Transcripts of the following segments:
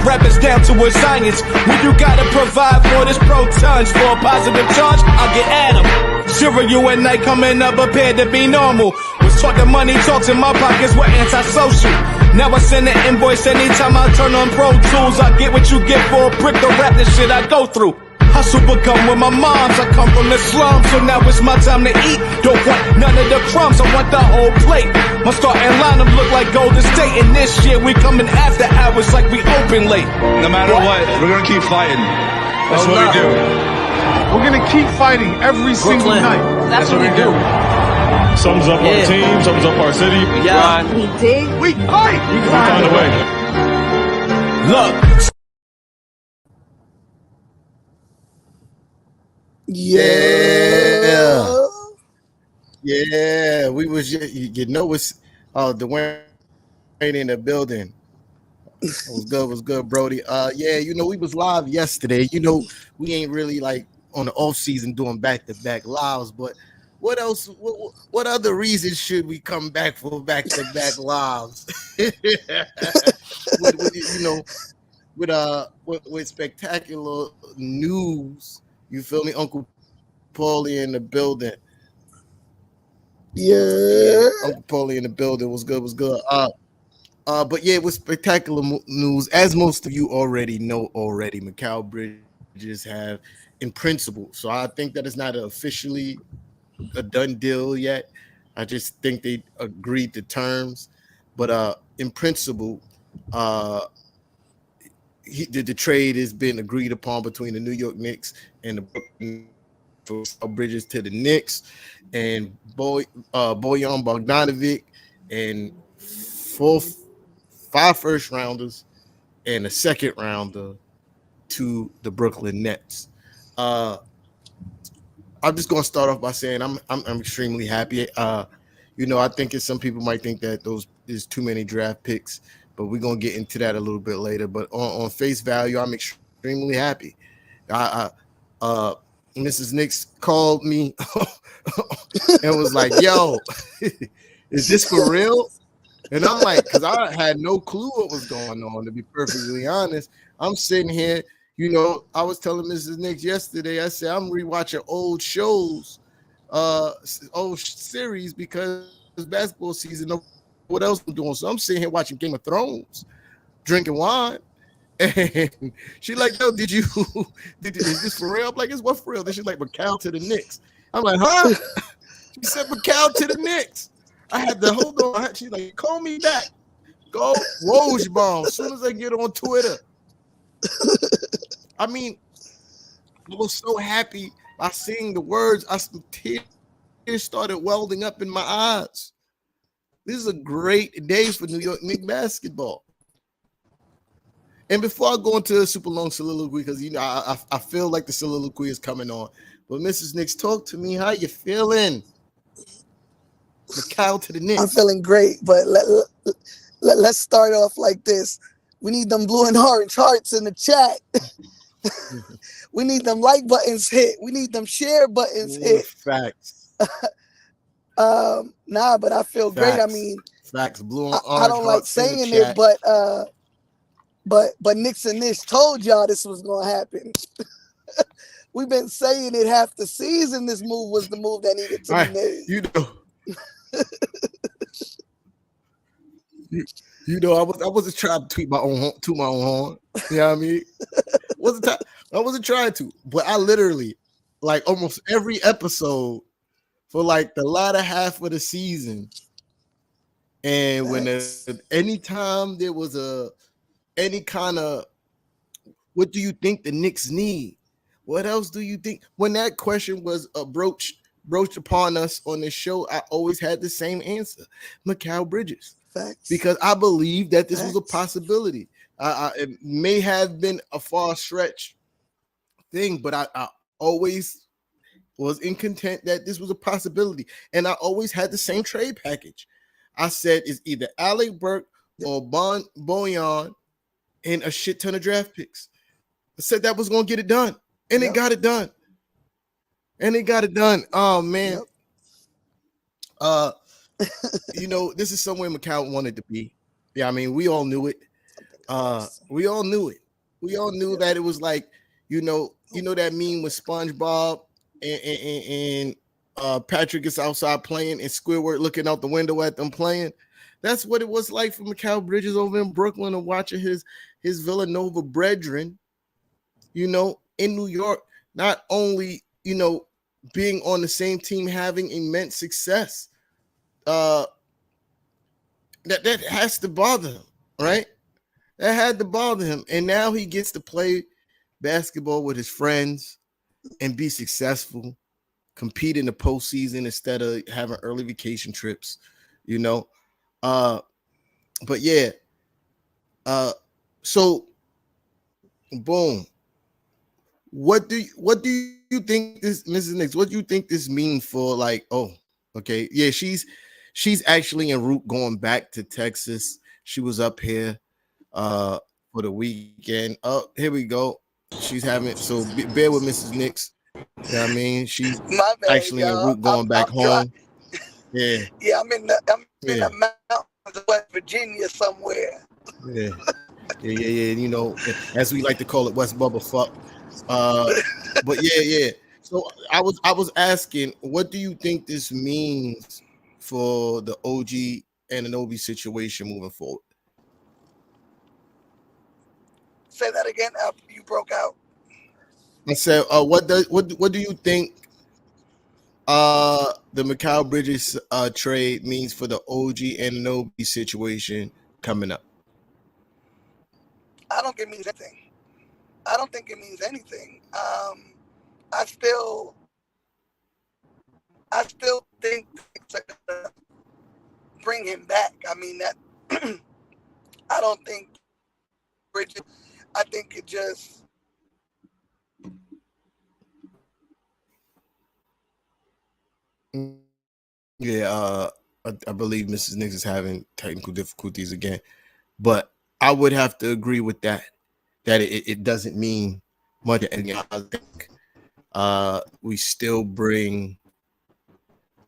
rappers down to a science. When you gotta provide for this protons for a positive charge, I'll get at 'em. Cereal at night coming up prepared to be normal. Was taught the money talks in my pockets were antisocial. Now I send an invoice anytime I turn on Pro Tools. I get what you get for a brick to rap the shit I go through. Hustle become with my moms, I come from the slums, so now it's my time to eat. Don't want none of the crumbs, I want the whole plate. My starting lineup look like Golden State, and this year we coming after hours like we open late. No matter what, we're gonna keep fighting. That's what we do. We're gonna keep fighting every single night. That's what we do. Sums up our team, sums up our city. Yeah. We dig. We fight. We find a way. Look. Yeah, we was, you know, it's Dwayne in the building. Was good, Brody. Yeah, you know, we was live yesterday. You know, we ain't really like on the off season doing back-to-back lives, but what else? What other reasons should we come back for back-to-back lives? with spectacular news. You feel me, Uncle Paulie in the building. Yeah, Uncle Paulie in the building. Was good. But yeah, it was spectacular news, as most of you already know. Mikal Bridges have, in principle. So I think that it's not officially a done deal yet. I just think they agreed to terms, but in principle, the trade has been agreed upon between the New York Knicks and the Brooklyn Bridges to the Knicks, and Bojan Bogdanovic, and 5 first rounders and a second rounder to the Brooklyn Nets. I'm just gonna start off by saying I'm extremely happy. You know, I think some people might think that those is too many draft picks, but we're gonna get into that a little bit later. But on face value, I'm extremely happy. Mrs. Knicks called me and was like, "Yo, is this for real?" And I'm like, because I had no clue what was going on, to be perfectly honest. I'm sitting here, you know, I was telling Mrs. Knicks yesterday, I said, I'm rewatching old shows, old series, because it's basketball season. What else I'm doing? So I'm sitting here watching Game of Thrones, drinking wine. And she like, yo, is this for real? I'm like, it's what for real? Then she's like, Mikal to the Knicks. I'm like, huh? She said, Mikal to the Knicks. I had to hold on. She's like, call me back. Go Woj bomb as soon as I get on Twitter. I mean, I was so happy by seeing the words. Tears started welding up in my eyes. This is a great day for New York Knicks basketball. And before I go into a super long soliloquy, because you know I feel like the soliloquy is coming on, but Mrs. Knicks, talk to me. How you feeling? Mikal to the Knicks. I'm feeling great, but let's start off like this. We need them blue and orange hearts in the chat. We need them like buttons hit. We need them share buttons hit. Facts. Nah, but I feel great. I mean, facts. Blue and orange. I don't like saying it, but Knicks and Nish told y'all this was gonna happen. We've been saying it half the season. This move was the move that needed to be made. You know, I wasn't trying to toot my own horn. You know what I mean? I wasn't trying to, but I literally, like, almost every episode for like the latter half of the season, and when anytime there was any kind of, what do you think the Knicks need? What else do you think? When that question was broached upon us on this show, I always had the same answer: Mikal Bridges. Facts. Because I believe that this was a possibility. It may have been a far stretch thing, but I always was in content that this was a possibility. And I always had the same trade package. I said it's either Alec Burke or Bojan and a shit ton of draft picks. I said that was going to get it done. And it got it done. Oh, man. You know, this is somewhere Mikal wanted to be. Yeah, I mean, we all knew it. We all knew it. We all knew that it was like, that meme with SpongeBob and Patrick is outside playing and Squidward looking out the window at them playing. That's what it was like for Mikal Bridges over in Brooklyn and watching his Villanova brethren, in New York, not only, being on the same team, having immense success. That has to bother him, right? That had to bother him. And now he gets to play basketball with his friends and be successful, compete in the postseason instead of having early vacation trips, but yeah. So boom. What do you think this, Mrs. Knicks? What do you think this means for, like, okay, yeah, she's actually en route going back to Texas. She was up here for the weekend. Oh, here we go. She's having, so bear with Mrs. Knicks. I mean, she's My bad, actually en route going back home. Yeah. Yeah, I'm in the mountains of West Virginia somewhere. Yeah. As we like to call it, West Bubba fuck. But yeah. So I was asking, what do you think this means for the OG and Anunoby situation moving forward? Say that again. You broke out. I said, what do you think the Mikal Bridges trade means for the OG and Anunoby situation coming up? I don't think it means anything. I don't think it means anything. I still think it's gonna bring him back. I mean, that I don't think Bridges. I think it just. Yeah, I believe Mrs. Knicks is having technical difficulties again, but I would have to agree with that it doesn't mean much. And I think we still bring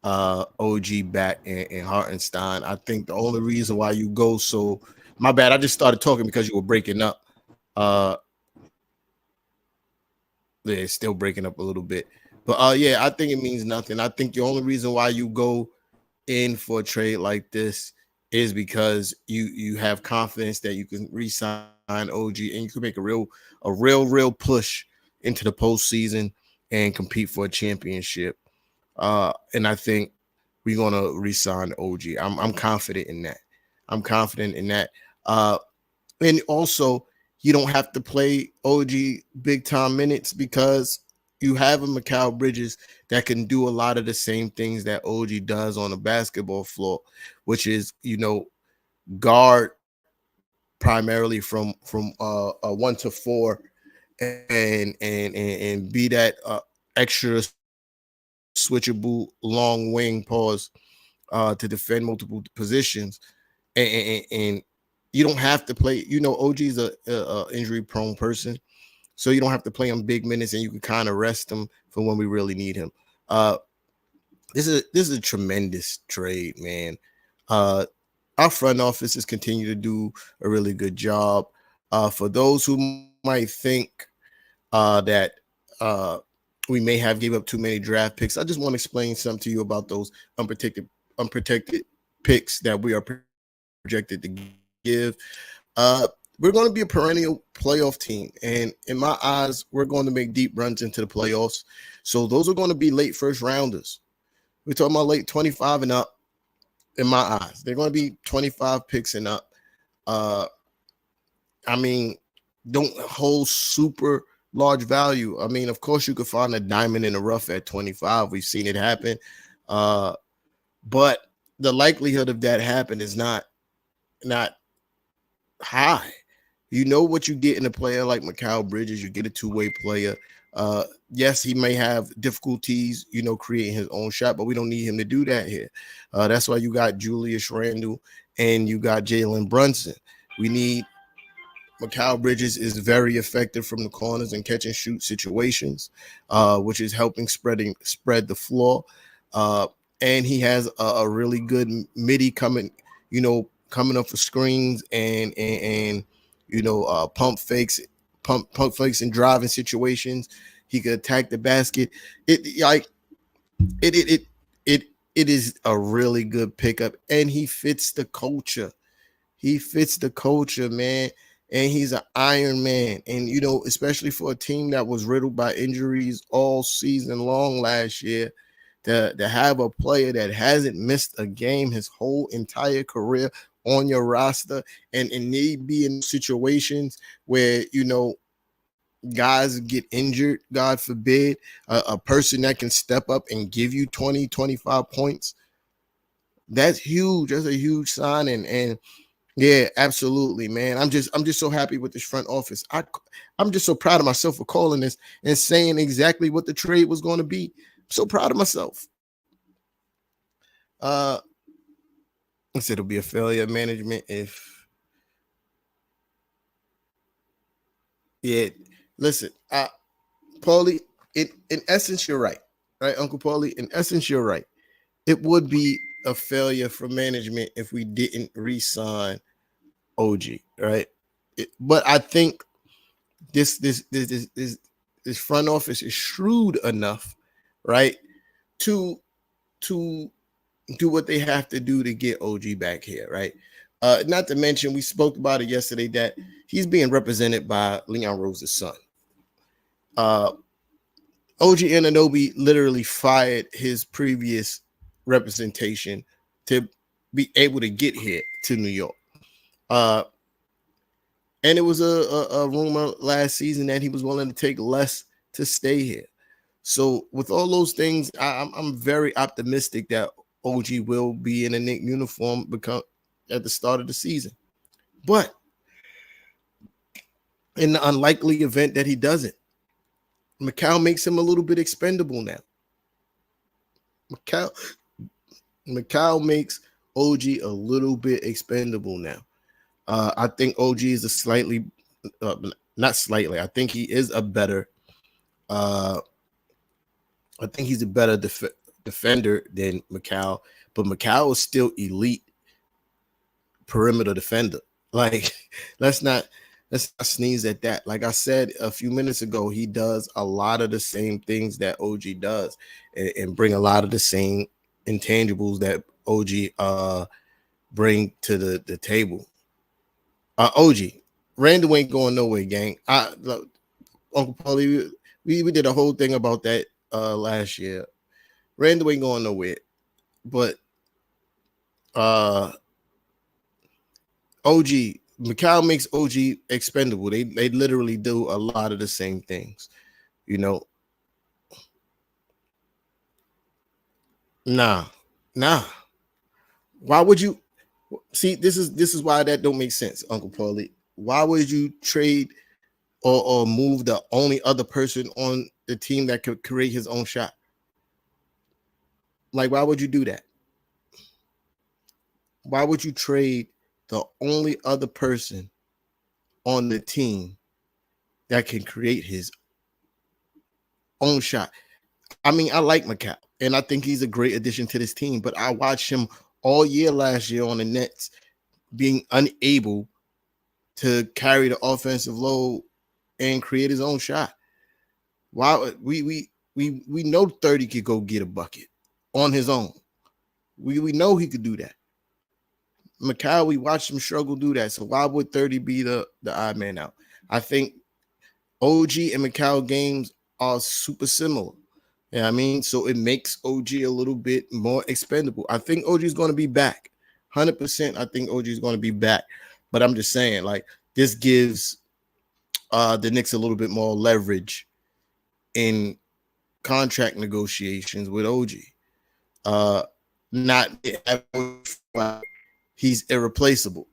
OG back and Hartenstein. I think the only reason why you go so, my bad, I just started talking because you were breaking up. It's still breaking up a little bit. But yeah, I think it means nothing. I think the only reason why you go in for a trade like this is because you have confidence that you can re-sign OG and you can make a real push into the postseason and compete for a championship. And I think we're gonna re-sign OG. I'm confident in that. And also, you don't have to play OG big time minutes because you have a Mikal Bridges that can do a lot of the same things that OG does on the basketball floor, which is, guard primarily from 1 to 4 and be that extra switchable long wing pause to defend multiple positions. And you don't have to play, OG's a injury prone person, so you don't have to play him big minutes and you can kind of rest him for when we really need him. This is a tremendous trade, man. Our front office has continued to do a really good job. For those who might think that we may have gave up too many draft picks, I just want to explain something to you about those unprotected picks that we are projected to give. We're going to be a perennial playoff team, and in my eyes, we're going to make deep runs into the playoffs. So those are going to be late first rounders. We're talking about late 25 and up. In my eyes, they're going to be 25 picks and up. I mean, don't hold super large value. I mean, of course, you could find a diamond in the rough at 25. We've seen it happen. But the likelihood of that happening is not high. You know what you get in a player like Mikal Bridges. You get a two-way player. Yes, he may have difficulties, creating his own shot, but we don't need him to do that here. That's why you got Julius Randle and you got Jalen Brunson. We need Mikal Bridges is very effective from the corners and catch and shoot situations, which is helping spread the floor. And he has a really good midi coming up for screens and pump fakes in driving situations. He could attack the basket. It is a really good pickup, and he fits the culture. He fits the culture, man. And he's an Iron Man. And, especially for a team that was riddled by injuries all season long last year, to have a player that hasn't missed a game his whole entire career on your roster and need be in situations where, guys get injured, God forbid, a person that can step up and give you 20, 25 points. That's huge. That's a huge sign. And yeah, absolutely, man. I'm just so happy with this front office. I'm just so proud of myself for calling this and saying exactly what the trade was going to be. I'm so proud of myself. I said it'll be a failure of management if. Yeah, listen, Paulie, in essence, you're right, Uncle Paulie? In essence, you're right. It would be a failure for management if we didn't re-sign OG, right? But I think this front office is shrewd enough, right, to do what they have to do to get OG back here, right? Not to mention, we spoke about it yesterday that he's being represented by Leon Rose's son. OG Anunoby literally fired his previous representation to be able to get here to New York. And it was a rumor last season that he was willing to take less to stay here. So with all those things, I'm very optimistic that OG will be in a Knicks uniform at the start of the season. But in the unlikely event that he doesn't, Mikal makes him a little bit expendable now. Mikal makes OG a little bit expendable now. I think OG is a slightly, not slightly. I think he is a better. I think he's a better defender than Mikal, but Mikal is still elite perimeter defender. Like, let's not sneeze at that. Like I said a few minutes ago, he does a lot of the same things that OG does, and bring a lot of the same intangibles that OG bring to the table. OG, Randall ain't going nowhere, gang. Uncle Paulie, we did a whole thing about that last year. Randall ain't going nowhere, but OG, Mikal makes OG expendable. They literally do a lot of the same things, Nah. Why would you see? This is why that don't make sense, Uncle Paulie. Why would you trade or move the only other person on the team that could create his own shot? Like, why would you do that? Why would you trade the only other person on the team that can create his own shot? I mean, I like Mikal, and I think he's a great addition to this team, but I watched him all year last year on the Nets being unable to carry the offensive load and create his own shot. Why we know 30 could go get a bucket on his own. We know he could do that. Mikal, we watched him struggle do that. So why would 30 be the odd man out? I think OG and Mikal games are super similar. Yeah, I mean, so it makes OG a little bit more expendable. I think OG is going to be back. 100%. I think OG is going to be back. But I'm just saying, like, this gives the Knicks a little bit more leverage in contract negotiations with OG. Not he's irreplaceable,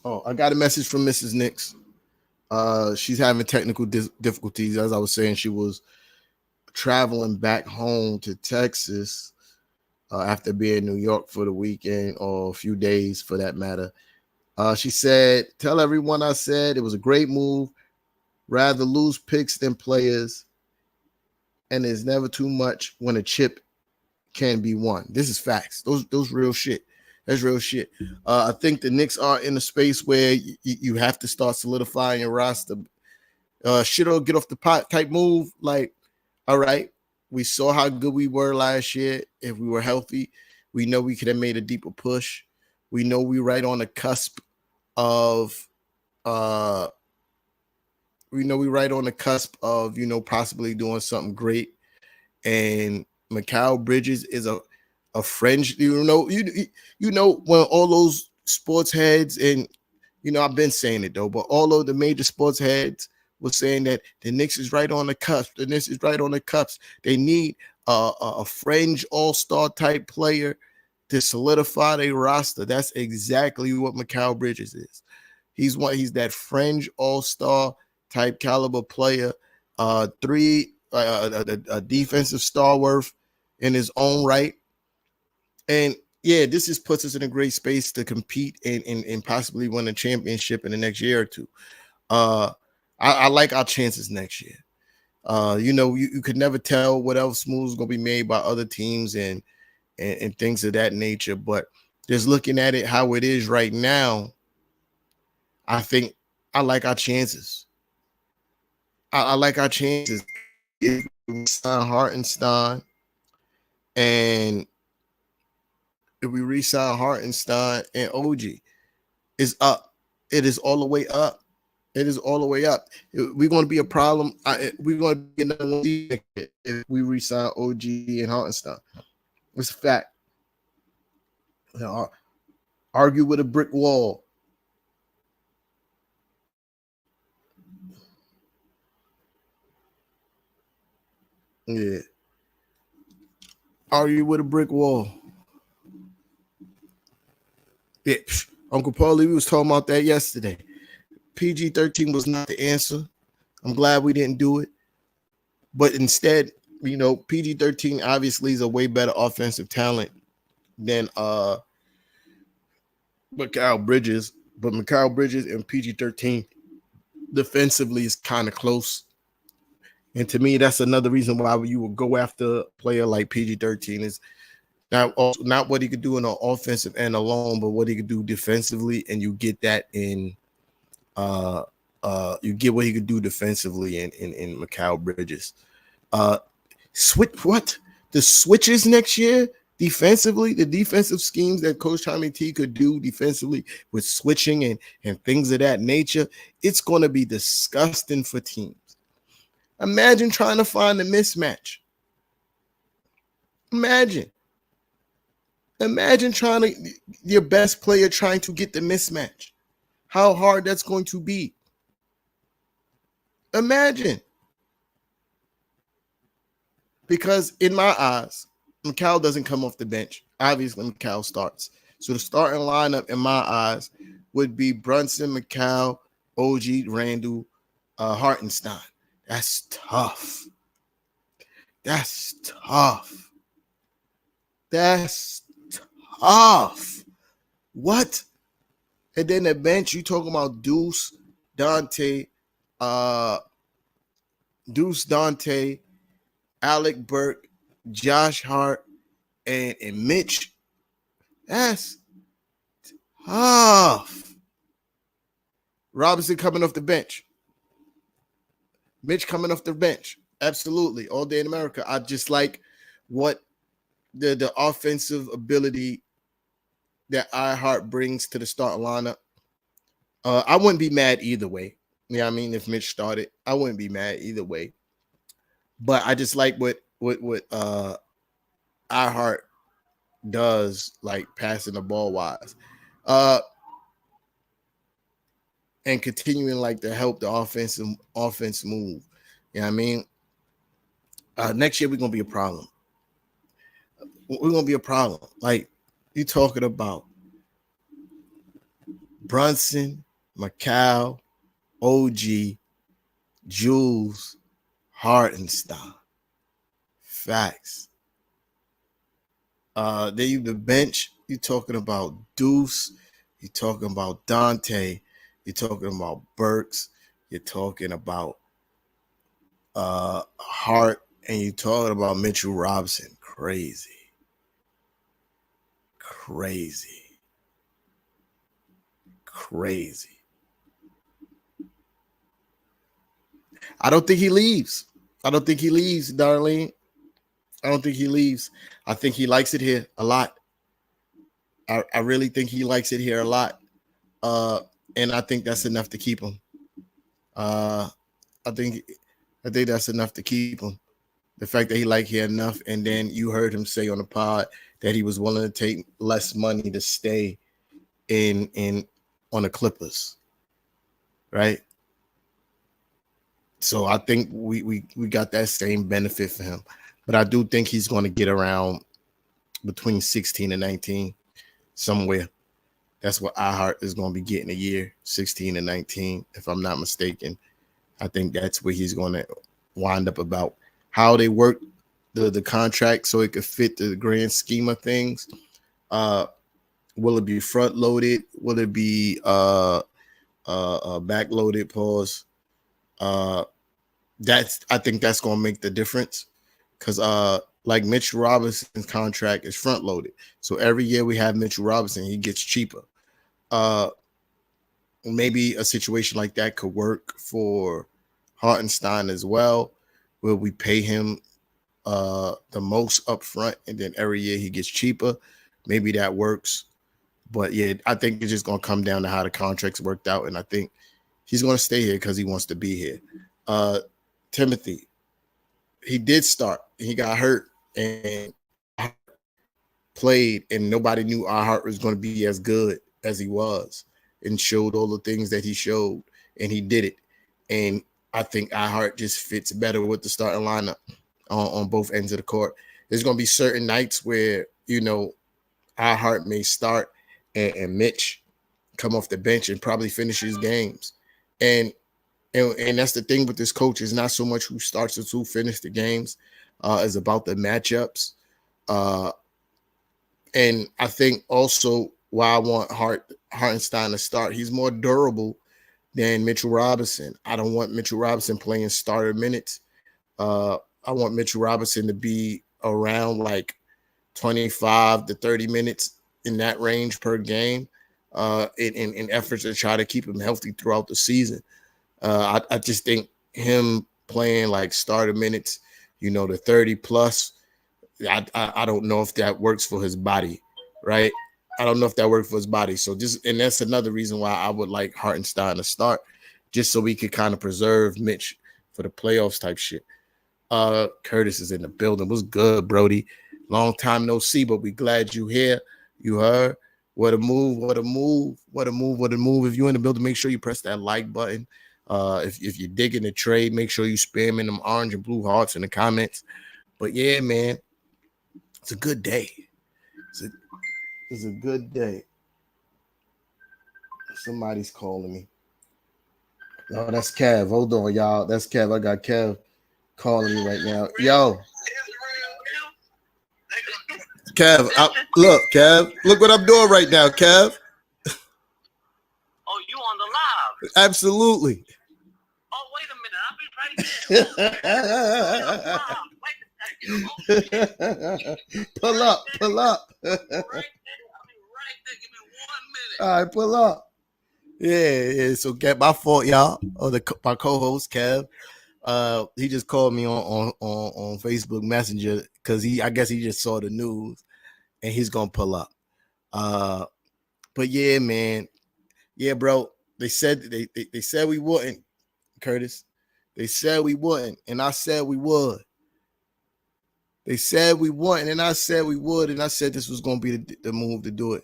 I got a message from Mrs. Knicks. She's having technical difficulties. As I was saying, she was traveling back home to Texas after being in New York for the weekend, or a few days for that matter. She said, "Tell everyone I said it was a great move. Rather lose picks than players. And there's never too much when a chip can be won. This is facts. Those real shit. That's real shit. I think the Knicks are in a space where you have to start solidifying your roster. Shit will get off the pot type move. Like, all right, we saw how good we were last year. If we were healthy, we know we could have made a deeper push. We know we're right on the cusp of possibly doing something great. And Mikal Bridges is a fringe, you know when all those sports heads, and I've been saying it though, but all of the major sports heads were saying that the Knicks is right on the cusp. The Knicks is right on the cusp. They need a fringe all-star type player to solidify their roster. That's exactly what Mikal Bridges is. He's that fringe all-star type caliber player. A defensive stalwart in his own right. And yeah, this just puts us in a great space to compete and possibly win a championship in the next year or two. I like our chances next year. You could never tell what else moves going to be made by other teams and things of that nature. But just looking at it how it is right now, I think I like our chances. I like our chances. If we sign Hartenstein, and if we re-sign Hartenstein and OG, it's up. It is all the way up. It is all the way up. We're going to be a problem. We're going to be another one if we re-sign OG and Hartenstein. It's a fact. Argue with a brick wall. Yeah. Argue with a brick wall. Yeah. Uncle Paulie, we was talking about that yesterday. PG-13 was not the answer. I'm glad we didn't do it. But instead, PG-13 obviously is a way better offensive talent than Mikal Bridges. But Mikal Bridges and PG-13 defensively is kind of close. And to me, that's another reason why you would go after a player like PG-13 is not what he could do in an offensive end alone, but what he could do defensively, and you get that in you get what he could do defensively in Mikal Bridges. The switches next year defensively, the defensive schemes that Coach Tommy T could do defensively with switching and things of that nature, it's going to be disgusting for teams. Imagine trying to find a mismatch. Imagine your best player trying to get the mismatch. How hard that's going to be. Imagine. Because in my eyes, Mikal doesn't come off the bench. Obviously, Mikal starts. So the starting lineup in my eyes would be Brunson, Mikal, OG, Randall, Hartenstein. That's tough. That's tough. What? And then the bench, you talking about Deuce, Dante, Alec Burke, Josh Hart, and Mitch. That's tough. Robinson coming off the bench. Mitch coming off the bench. Absolutely. All day in America. I just like what the offensive ability that iHeart brings to the starting lineup. I wouldn't be mad either way. Yeah, I mean, if Mitch started, I wouldn't be mad either way. But I just like what iHeart does, like passing the ball wise. And continuing like to help the offense move. You know what I mean? Next year we're gonna be a problem. We're gonna be a problem. Like you talking about Brunson, Mikal, OG, Jules, Hartenstein. Facts. Then you the bench. You talking about Deuce. You talking about Dante. You're talking about Burks. You're talking about Hart, and you're talking about Mitchell Robinson. Crazy. Crazy. I don't think he leaves. Darlene. I don't think he leaves. I think he likes it here a lot. I really think he likes it here a lot. And I think that's enough to keep him. I think that's enough to keep him. The fact that he liked here enough, and then you heard him say on the pod that he was willing to take less money to stay in on the Clippers, right? So I think we got that same benefit for him, but I do think he's going to get around between 16 and 19 somewhere. That's what iHeart is going to be getting a year, 16 and 19, if I'm not mistaken. I think that's where he's going to wind up. About how they work the contract so it could fit the grand scheme of things. Will it be front loaded? Will it be back loaded? Pause. I think that's going to make the difference, because like Mitchell Robinson's contract is front loaded, so every year we have Mitchell Robinson, he gets cheaper. Maybe a situation like that could work for Hartenstein as well, where we pay him the most upfront, and then every year he gets cheaper. Maybe that works. But yeah, I think it's just going to come down to how the contracts worked out, and I think he's going to stay here because he wants to be here. Timothy, he did start. He got hurt and played, and nobody knew iHeart was going to be as good as he was, and showed all the things that he showed, and he did it. And I think iHeart just fits better with the starting lineup on both ends of the court. There's going to be certain nights where, iHeart may start and Mitch come off the bench and probably finish his games. And that's the thing with this coach, is not so much who starts as who finishes the games. It's about the matchups. And I think also why I want Hartenstein to start, he's more durable than Mitchell Robinson. I don't want Mitchell Robinson playing starter minutes. I want Mitchell Robinson to be around like 25 to 30 minutes in that range per game, in efforts to try to keep him healthy throughout the season. I just think him playing like starter minutes, the 30 plus, I don't know if that works for his body, right? I don't know if that works for his body. So and that's another reason why I would like Hartenstein to start, just so we could kind of preserve Mitch for the playoffs type shit. Curtis is in the building. What's good, Brody? Long time no see, but we glad you here. You heard. What a move. If you're in the building, make sure you press that like button. If you're digging the trade, make sure you spam in them orange and blue hearts in the comments. But yeah, man, it's a good day. It's a good day. Somebody's calling me. Oh, that's Kev. Hold on, y'all. That's Kev. I got Kev calling me right now. Yo. Kev, look, Kev. Look what I'm doing right now, Kev. Oh, you on the live? Absolutely. Oh, wait a minute. I'll be right there. Pull up. Right there. I'll be right there. Give me 1 minute. All right, pull up. Yeah. So get my fault, y'all. My co-host Kev. He just called me on Facebook Messenger because I guess he just saw the news and he's gonna pull up. But yeah, man. Yeah, bro. They said they said we wouldn't, Curtis. They said we wouldn't, and I said we would. They said we wouldn't, and I said we would, and I said this was gonna be the move to do it.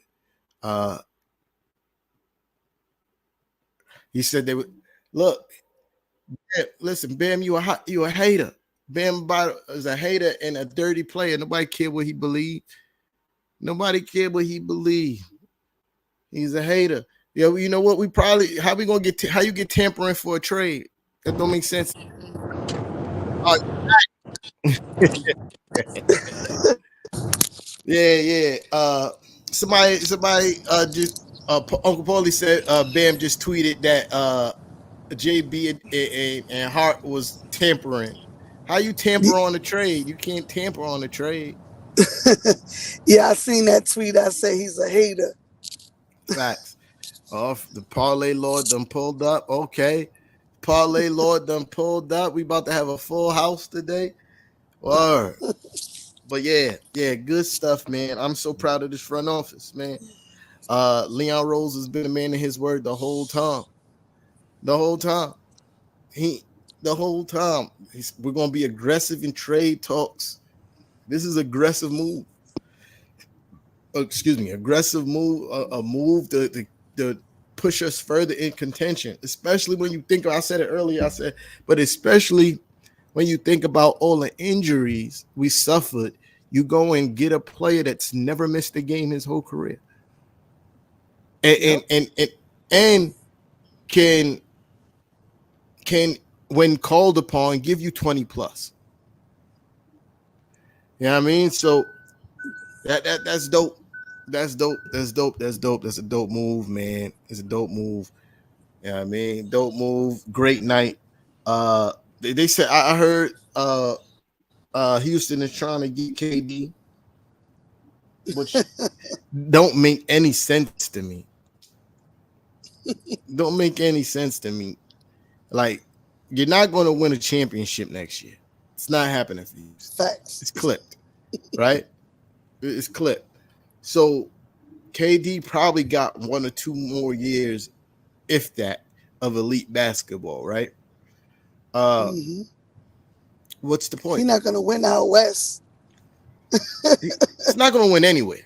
He said they would look. Listen, Bam, you a hater. Bam is a hater and a dirty player. Nobody cared what he believed. He's a hater. Yeah, well, you know what? How you get tampering for a trade? That don't make sense. Yeah. Somebody just Uncle Paulie said Bam just tweeted that JB and Hart was tampering. How you tamper on the trade? You can't tamper on the trade. Yeah, I seen that tweet. I say he's a hater. Facts. Off the parlay lord done pulled up. Okay. Parlay lord done pulled up. We about to have a full house today. Word. But yeah, good stuff, man. I'm so proud of this front office, man. Leon Rose has been a man of his word the whole time. The whole time. We're gonna be aggressive in trade talks. This is aggressive move. Aggressive move, a move to push us further in contention, especially when you think, I said it earlier, but especially when you think about all the injuries we suffered, you go and get a player that's never missed a game his whole career. And can when called upon give you 20 plus. You know what I mean? So that's dope. That's dope. That's a dope move, man. It's a dope move. You know what I mean? Dope move. Great night. They said I heard Houston is trying to get KD, which don't make any sense to me. Don't make any sense to me. Like, you're not going to win a championship next year. It's not happening for you. Facts. It's clipped, right? It's clipped. So KD probably got 1 or 2 more years, if that, of elite basketball, right? What's the point? He's not going to win out west. He's not going to win anywhere.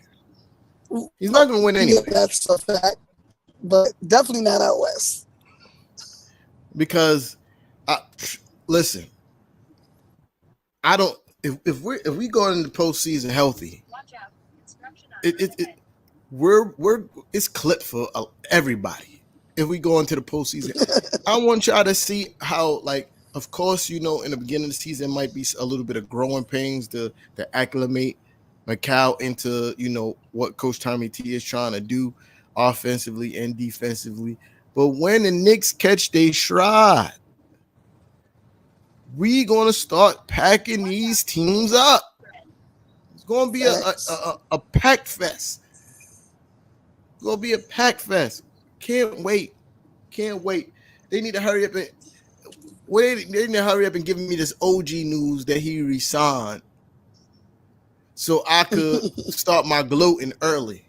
He's not going to win anywhere. Yeah, that's a fact. But definitely not out west. Because, listen, I don't. If we go into the postseason healthy, Watch out. Construction it's clipped for everybody. If we go into the postseason, I want y'all to see how, like, of course, in the beginning of the season might be a little bit of growing pains to acclimate Mikal into what Coach Tommy T is trying to do offensively and defensively. But when the Knicks catch their stride, we gonna start packing these teams up. It's gonna be a pack fest. It's gonna be a pack fest. Can't wait. They need to hurry up and give me this OG news that he resigned, so I could start my gloating early.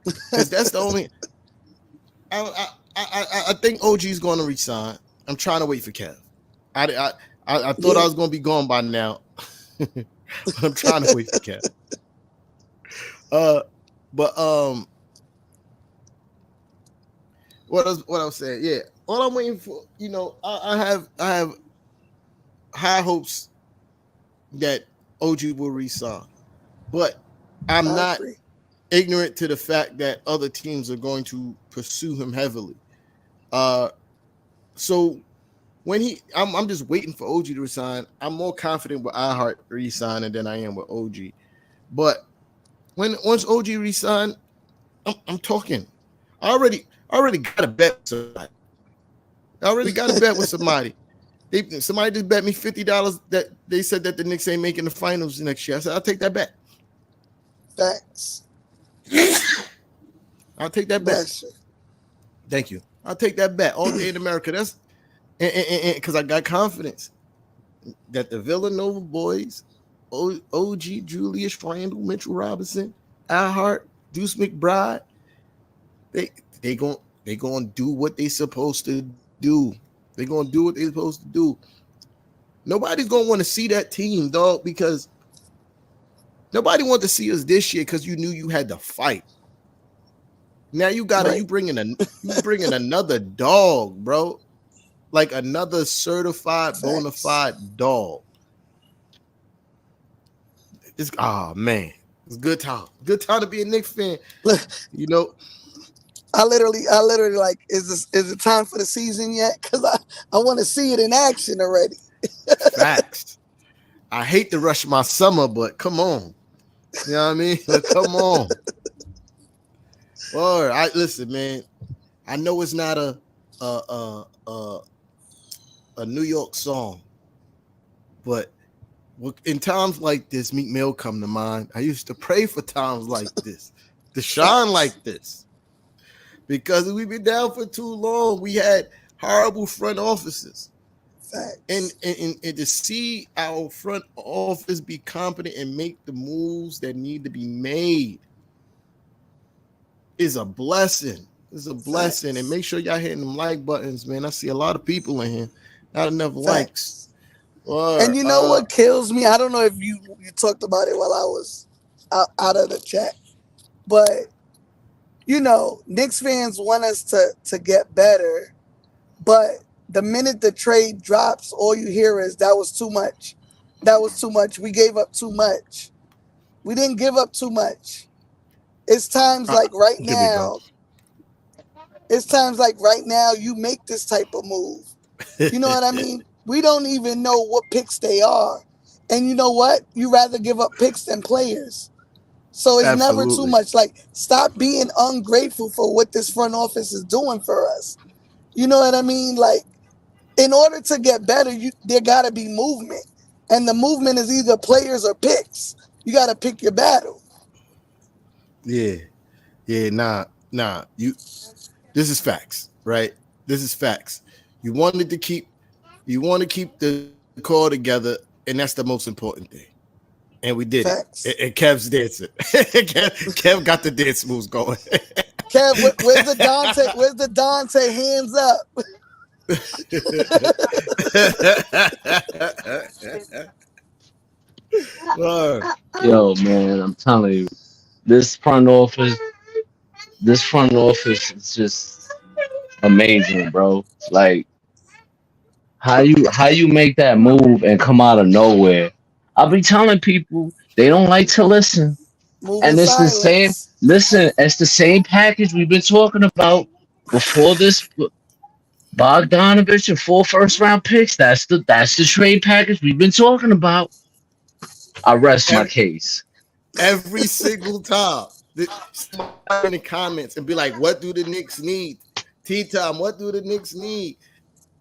Because that's the only. I think OG is going to resign. I'm trying to wait for Kev. I thought I was going to be gone by now, but I'm trying to wait for Kev. What I was saying, yeah. All I'm waiting for, I have high hopes that OG will resign, but I'm not ignorant to the fact that other teams are going to pursue him heavily. So when I'm just waiting for OG to resign. I'm more confident with iHeart resigning than I am with OG. But once OG resign, I'm talking. I already got a bet with somebody. Somebody just bet me $50 that they said that the Knicks ain't making the finals next year. I said, I'll take that bet. Facts. I'll take that bet. Thank you. I'll take that bet all day in America. That's because I got confidence that the Villanova boys, OG, Julius Randle, Mitchell Robinson, iHeart, Deuce McBride, they gonna do what they supposed to do. They're gonna do what they're supposed to do. Nobody's gonna want to see that team, dog, because nobody wanted to see us this year because you knew you had to fight. Now you bringing another dog, bro, like another certified bona fide dog. Man, it's good time. Good time to be a Knicks fan. I literally like, is it time for the season yet? Because I want to see it in action already. Facts. I hate to rush my summer, but come on. You know what I mean? Come on. Well, listen, man. I know it's not a New York song, but in times like this, Meek Mill come to mind. I used to pray for times like this, to shine like this, because we've been down for too long. We had horrible front offices, and to see our front office be competent and make the moves that need to be made is a blessing. It's a blessing, and make sure y'all hitting them like buttons, man. I see a lot of people in here, not enough likes. And you know what kills me? I don't know if you talked about it while I was out of the chat, but you know, Knicks fans want us to get better, but the minute the trade drops, all you hear is that was too much. That was too much. We gave up too much. We didn't give up too much. It's times like right now. It's times like right now you make this type of move. You know what I mean? We don't even know what picks they are. And you know what? You rather give up picks than players. So it's never too much. Like, stop being ungrateful for what this front office is doing for us. You know what I mean? Like, in order to get better, there got to be movement. And the movement is either players or picks. You got to pick your battle. Yeah. Nah. This is facts, right? This is facts. You want to keep the core together, and that's the most important thing. And we did it. And Kev's dancing. Kev got the dance moves going. Kev, where's the Dante? Where's the Dante hands up? Yo, man, I'm telling you, this front office is just amazing, bro. Like, how you make that move and come out of nowhere? I'll be telling people they don't like to listen. And it's the same. Listen, it's the same package we've been talking about before this. Bogdanovich and 4 first-round picks. That's the trade package we've been talking about. I rest my case. Every single time, in the comments and be like, "What do the Knicks need?" T-Tom, what do the Knicks need?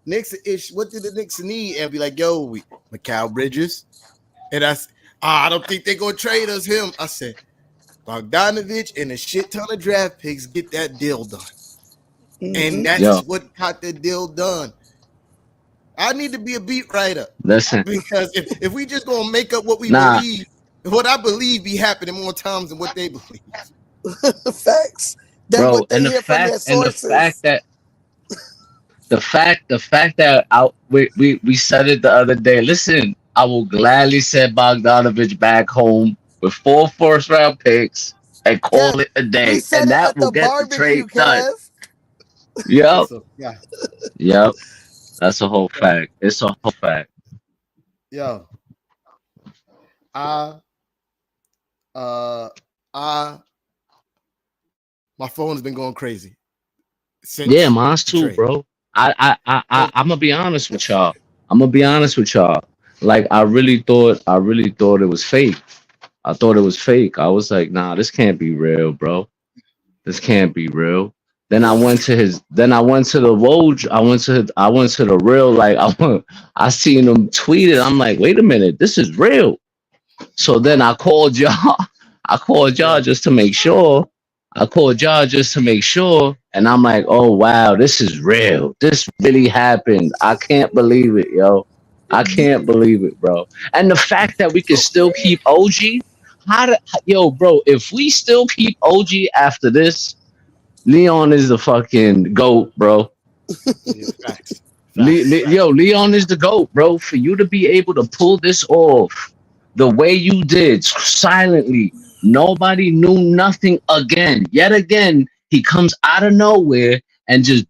Knicks ish. What do the Knicks need? And be like, "Yo, Mikal Bridges." And I don't think they're gonna trade us him. I said, Bogdanovich and a shit ton of draft picks get that deal done. And that's what got the deal done. I need to be a beat writer. Listen, because if we just gonna make up what we believe, what I believe be happening more times than what they believe. Facts. Bro, and the fact that we said it the other day. Listen, I will gladly send Bogdanovich back home with 4 first-round picks and call it a day, and that will get the trade done. Yep. That's a whole fact. It's a whole fact. Yo, my phone has been going crazy. Mine's too, bro. I'm gonna be honest with y'all. Like, I really thought it was fake. I thought it was fake. I was like, nah, this can't be real, bro. This can't be real. Then I went to the Woj. I went to the real. Like, I seen him tweet it. I'm like, wait a minute, this is real. So then I called y'all. Just to make sure. And I'm like, oh wow, this is real. This really happened. I can't believe it, yo. I can't believe it, bro. And the fact that we can still keep OG, bro, if we still keep OG after this, Leon is the fucking GOAT, bro. Facts. Leon is the GOAT, bro. For you to be able to pull this off the way you did, silently, nobody knew nothing again. Yet again, he comes out of nowhere and just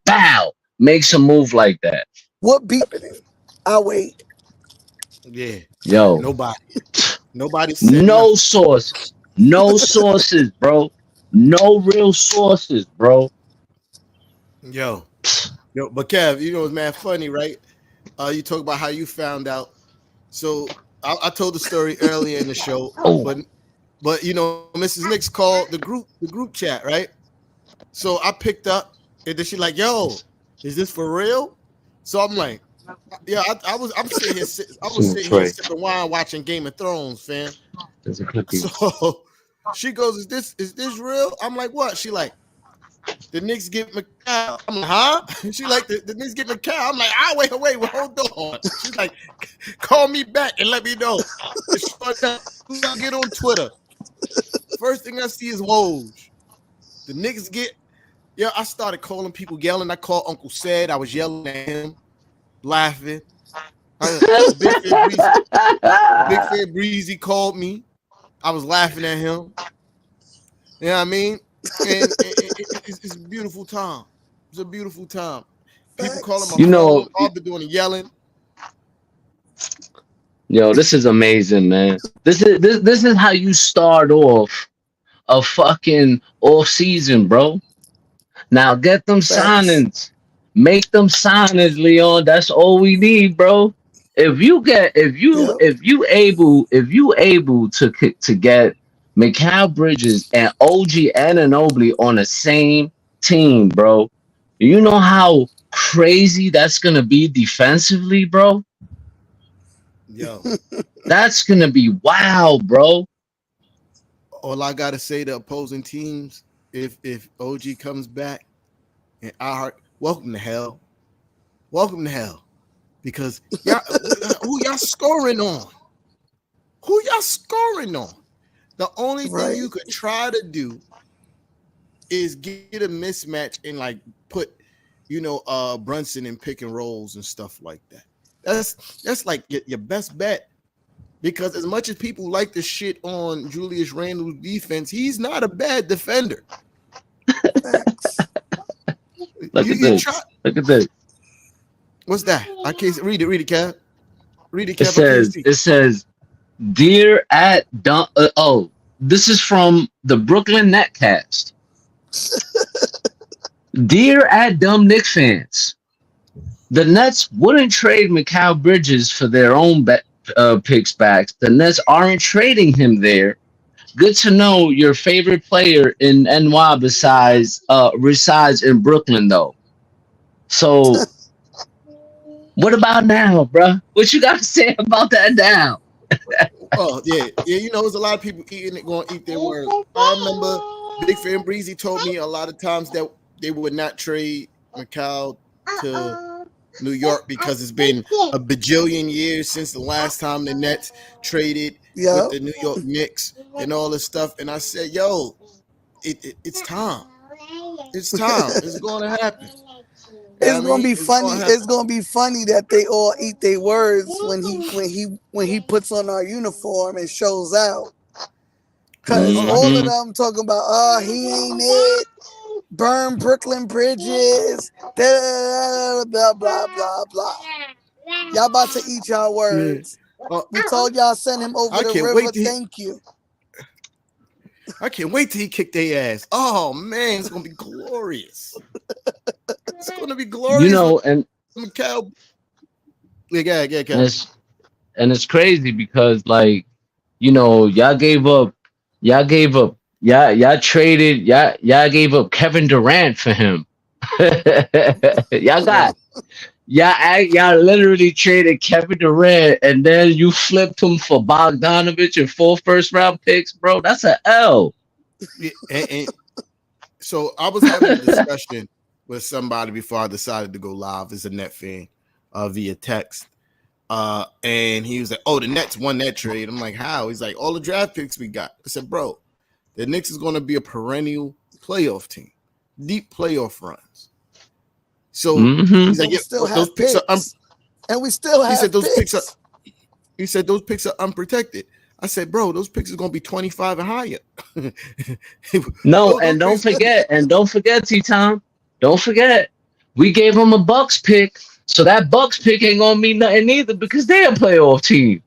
makes a move like that. What beat it? I'll wait. Yeah. Yo. Nobody said no sources. No sources, bro. No real sources, bro. Yo, but Kev, you know it's mad funny, right? You talk about how you found out. So I told the story earlier in the show, but you know, Mrs. Knicks called the group chat, right? So I picked up, and then she's like, "Yo, is this for real?" So I'm like, Yeah, I'm sitting here. I was Some sitting here Trey. sipping wine, watching Game of Thrones, fam. There's a clip here. So she goes, "Is this real?" I'm like, "What?" She like, "The Knicks get Mikal." I'm like, "Huh?" She like, "The Knicks get Mikal." I'm like, "Ah, wait, hold on." She's like, "Call me back and let me know." I get on Twitter. First thing I see is Woj. The Knicks get. Yeah, I started calling people yelling. I called Uncle Said. I was yelling at him, laughing. Big Fair Breezy called me. I was laughing at him. You know what I mean? And it's a beautiful time. It's a beautiful time. People calling my You phone. know, All been doing yelling. yo, this is amazing, man. This is how you start off a fucking off season, bro. Now get them Facts. signings. Make them signings, Leon. That's all we need, bro. If you get Yep. if you able to get Mikal Bridges and OG Anunoby on the same team, bro. You know how crazy that's gonna be defensively, bro? Yo, That's gonna be wild, bro. all I gotta say to opposing teams, if OG comes back and welcome to hell. Welcome to hell. Because y'all, who y'all scoring on? Who y'all scoring on? The only thing you could try to do is get a mismatch and like put, Brunson in pick and rolls and stuff like that. That's like your best bet. Because as much as people like to shit on Julius Randle's defense, he's not a bad defender. Look at this. Look at this. What's that? I can't read it, Cap. Read it, Cap. It says, "Dear at Dumb." This is from the Brooklyn Netcast. Dear at Dumb Knicks fans, the Nets wouldn't trade Mikal Bridges for their own picks back. The Nets aren't trading him there. Good to know your favorite player in NY resides in Brooklyn though. So what about now, bruh? What you got to say about that now? Oh yeah. There's a lot of people eating it, going to eat their words. I remember Big Fan Breezy told me a lot of times that they would not trade Mikal to New York because it's been a bajillion years since the last time the Nets traded with the New York Knicks and all this stuff. And I said, yo, it's time. It's time. It's going to happen. It's gonna be funny. It's gonna be funny that they all eat their words when he puts on our uniform and shows out. Cause all of them talking about, he ain't it. Burn Brooklyn bridges. Blah blah blah blah. Y'all about to eat y'all words. We told y'all send him over the river. Thank you. I can't wait till he kick their ass. Oh man, it's gonna be glorious. It's gonna be glorious. And Mikal. And it's crazy because y'all gave up, y'all gave up Kevin Durant for him. y'all literally traded Kevin Durant and then you flipped him for Bogdanovich and 4 first-round picks, bro. That's an L. And so I was having a discussion with somebody before I decided to go live as a Net fan via text. And he was like, "Oh, the Nets won that trade." I'm like, "How?" He's like, "All the draft picks we got." I said, "Bro, the Knicks is going to be a perennial playoff team, deep playoff runs." So he's like, we still have picks. And we still have. He said those picks. He said those picks are unprotected. I said, "Bro, those picks are going to be 25 and higher." No, and don't forget, T-Tom, don't forget, we gave them a Bucks pick. So that Bucks pick ain't gonna mean nothing either because they're a playoff team.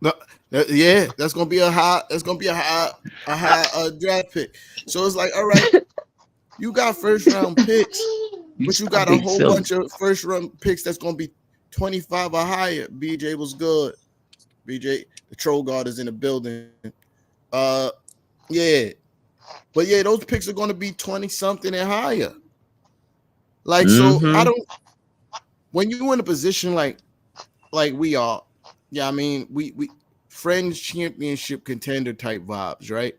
No, that's gonna be a high. That's gonna be a high draft pick. So it's like, all right, you got first round picks, but you got a whole bunch of first round picks that's gonna be 25 or higher. BJ was good. BJ, the troll guard is in the building. Yeah, but yeah, those picks are gonna be 20 something and higher. Like so, when you're in a position like we are, yeah, I mean, we friends championship contender type vibes, right?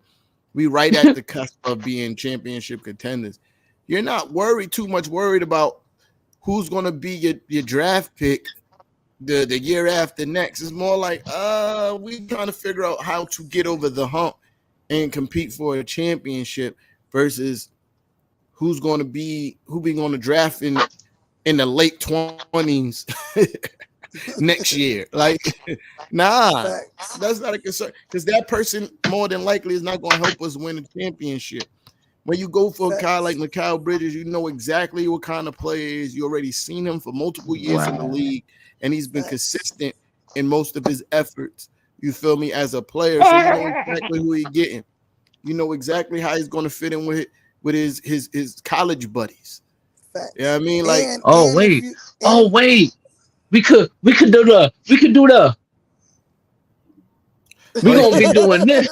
We right at the cusp of being championship contenders. You're not too much worried about who's gonna be your draft pick the year after next. It's more like we trying to figure out how to get over the hump and compete for a championship versus who we going to draft in the late 20s next year. Like, nah, that's not a concern because that person more than likely is not going to help us win a championship. When you go for a guy like Mikal Bridges, you know exactly what kind of player he is. You already seen him for multiple years in the league, and he's been consistent in most of his efforts. You feel me? As a player, so you know exactly who he's getting. You know exactly how he's going to fit in with his college buddies. Yeah, I mean, like, wait, we could do the we gonna be doing this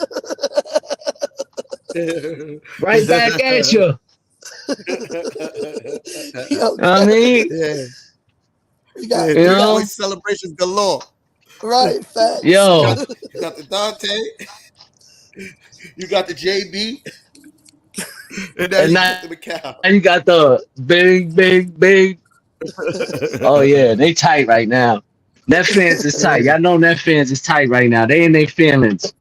right back at you. I mean, you got celebrations galore. Right, facts. Yo, you got the Dante, you got the JB, and now you got the Mikal. And you got the big. Oh yeah, they tight right now. Net fans is tight. Y'all know net fans is tight right now. They in their feelings.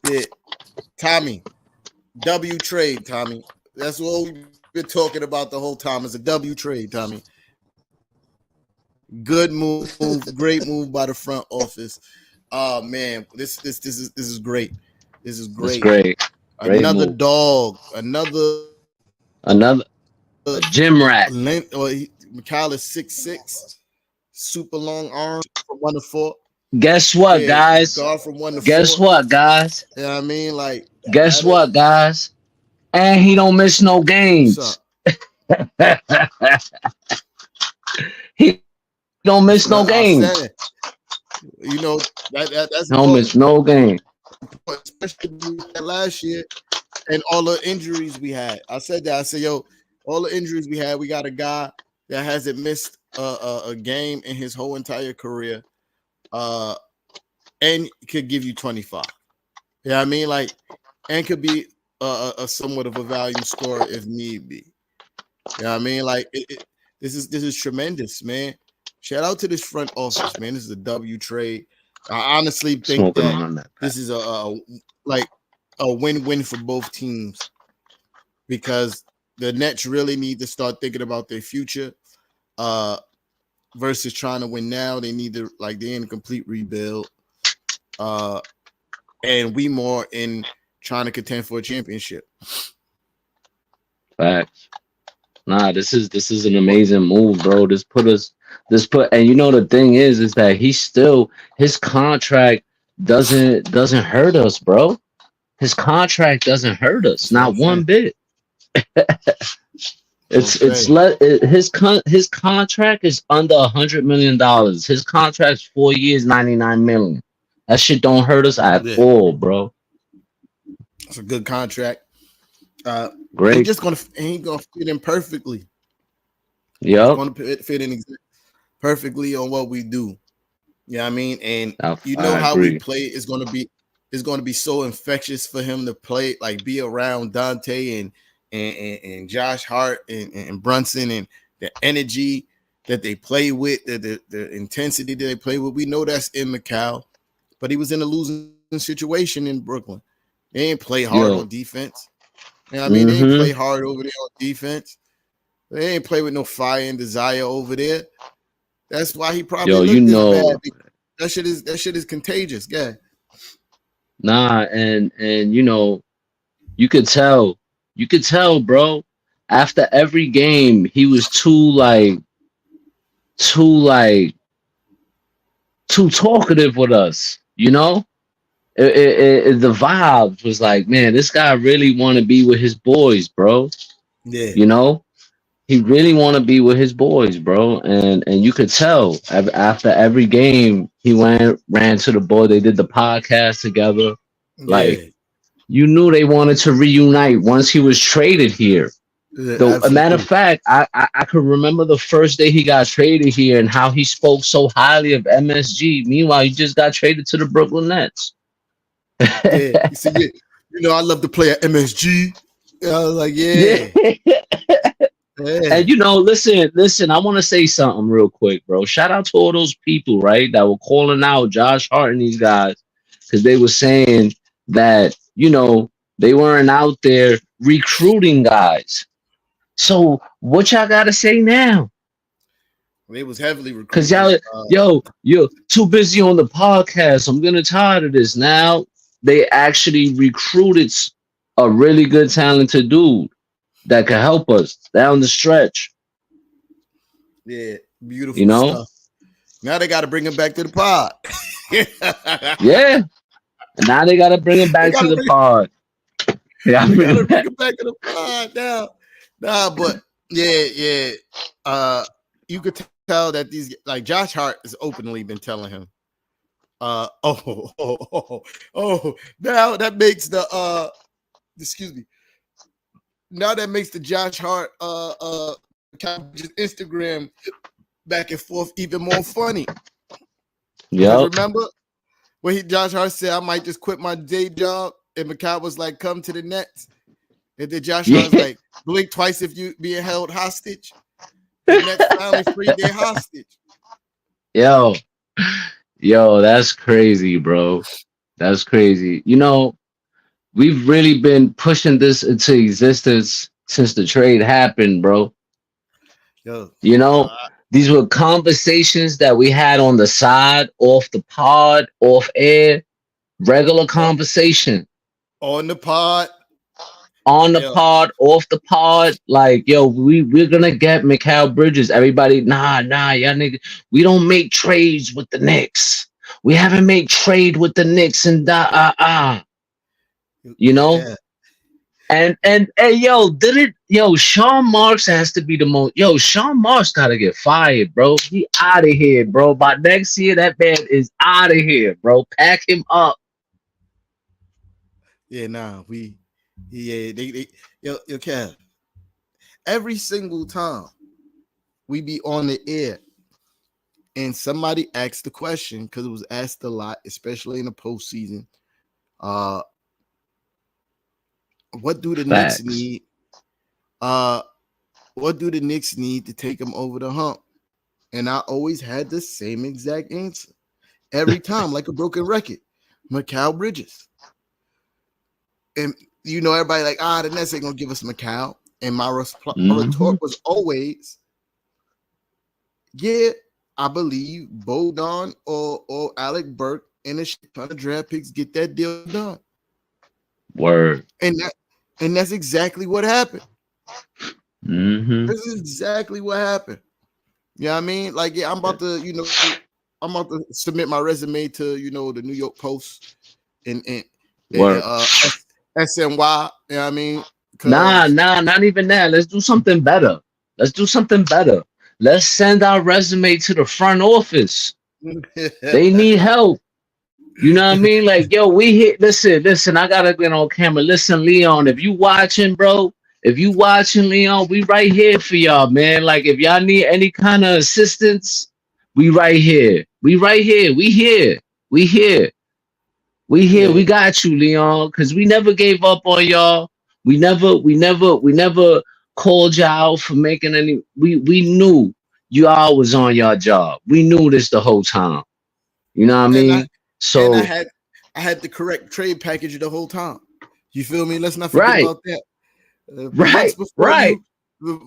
Yeah, Tommy, W trade, Tommy. That's what we've been talking about the whole time. Is a W trade, Tommy. Good move, great move by the front office. Oh man, this is great. This is great. It's great. Another move. Dog. Another gym rat. Mikal is 6'6", super long arms from 1 to 4. Guess what, guys? Guard from 1 to 4. Guess what, guys? Yeah, you know I mean, like. Guess what, guys? And he don't miss no games. He don't miss no games. You know that's don't miss no game. Especially last year and all the injuries we had. I said that. I said, yo, all the injuries we had, we got a guy that hasn't missed a game in his whole entire career, and could give you 25. Yeah, I mean, like, and could be a somewhat of a volume scorer if need be. Yeah, I mean, like, this is tremendous, man. Shout out to this front office, man. This is a W trade. I honestly think that this is a win-win for both teams because the Nets really need to start thinking about their future versus trying to win now. They need to, like, they're in a complete rebuild. And we more in trying to contend for a championship. Facts. Nah, this is an amazing move, bro. And you know the thing is that his contract doesn't hurt us, bro. His contract doesn't hurt us, not one bit. His contract is under $100 million. His contract's 4 years, $99 million. That shit don't hurt us at all, bro. It's a good contract. Great. He's gonna fit in perfectly. Yeah, gonna fit in perfectly on what we do. Yeah, I mean, and you know how we play is gonna be so infectious for him to play, like be around Dante and Josh Hart and Brunson and the energy that they play with, the intensity that they play with. We know that's in Mikal, but he was in a losing situation in Brooklyn. They ain't play hard on defense. You know what I mean? They ain't play hard over there on defense. They ain't play with no fire and desire over there. That's why he probably looked this bad. That shit is contagious. Yeah. Nah, and you know, you could tell, bro. After every game, he was too talkative with us. You know, the vibe was like, man, this guy really want to be with his boys, bro. Yeah, you know, he really want to be with his boys, bro. And you could tell after every game, he ran to the boy. They did the podcast together. Like, you knew they wanted to reunite once he was traded here. A matter of fact, I could remember the first day he got traded here and how he spoke so highly of MSG. Meanwhile, he just got traded to the Brooklyn Nets. Yeah, you see, yeah, you know, I love to play at MSG. I was like, yeah. And you know, listen, I want to say something real quick, bro. Shout out to all those people, right, that were calling out Josh Hart and these guys because they were saying that, you know, they weren't out there recruiting guys. So what y'all gotta say now? They was heavily recruiting. Cause y'all, you're too busy on the podcast. I'm getting tired of this. Now they actually recruited a really good, talented dude that can help us down the stretch. Yeah, beautiful you know? stuff. Now they got to bring him back to the pod. Yeah. And now they got to bring him back to the pod. Yeah, they got to bring him back to the pod now. Nah, but yeah. You could tell that these, like, Josh Hart has openly been telling him, now that makes the excuse me. Now that makes the Josh Hart Instagram back and forth even more funny. Yeah. Remember when Josh Hart said, I might just quit my day job, and Mikal was like, come to the Nets. And then Josh Hart was like, blink twice if you being held hostage. The Nets finally freed their hostage. Yo, that's crazy, bro. That's crazy. You know, we've really been pushing this into existence since the trade happened, bro. Yo, you know, these were conversations that we had on the side, off the pod, off air, regular conversation. On the pod. On the pod, off the pod, like, yo, we're gonna get Mikal Bridges. Everybody, nah, y'all niggas, we don't make trades with the Knicks. We haven't made trade with the Knicks and you know. Yeah. And hey, Sean Marks has to be the most. Yo, Sean Marks gotta get fired, bro. He out of here, bro. By next year, that man is out of here, bro. Pack him up. Yeah, Kev. Every single time we be on the air and somebody asks the question, because it was asked a lot, especially in the postseason. What do the Knicks need? What do the Knicks need to take them over the hump? And I always had the same exact answer every time, like a broken record. Mikal Bridges. And you know, everybody like, the Nets ain't gonna give us Mikal. And my retort was always, yeah, I believe Bogdan or Alec Burke and a ton of draft picks get that deal done. Word. And that's exactly what happened. Mm-hmm. This is exactly what happened. You know what I mean? Like, yeah, I'm about to submit my resume to, the New York Post and SNY. You know what I mean? Nah, not even that. Let's do something better. Let's send our resume to the front office. They need help. You know what I mean? Like, yo, listen, I gotta get on camera. Listen, Leon, if you watching, bro, Leon, we right here for y'all, man. Like, if y'all need any kind of assistance, we right here. We here. We got you, Leon, because we never gave up on y'all. We never called y'all for making any. We knew y'all was on your job. We knew this the whole time. You know what I mean? So I had the correct trade package the whole time. You feel me? Let's not forget about that.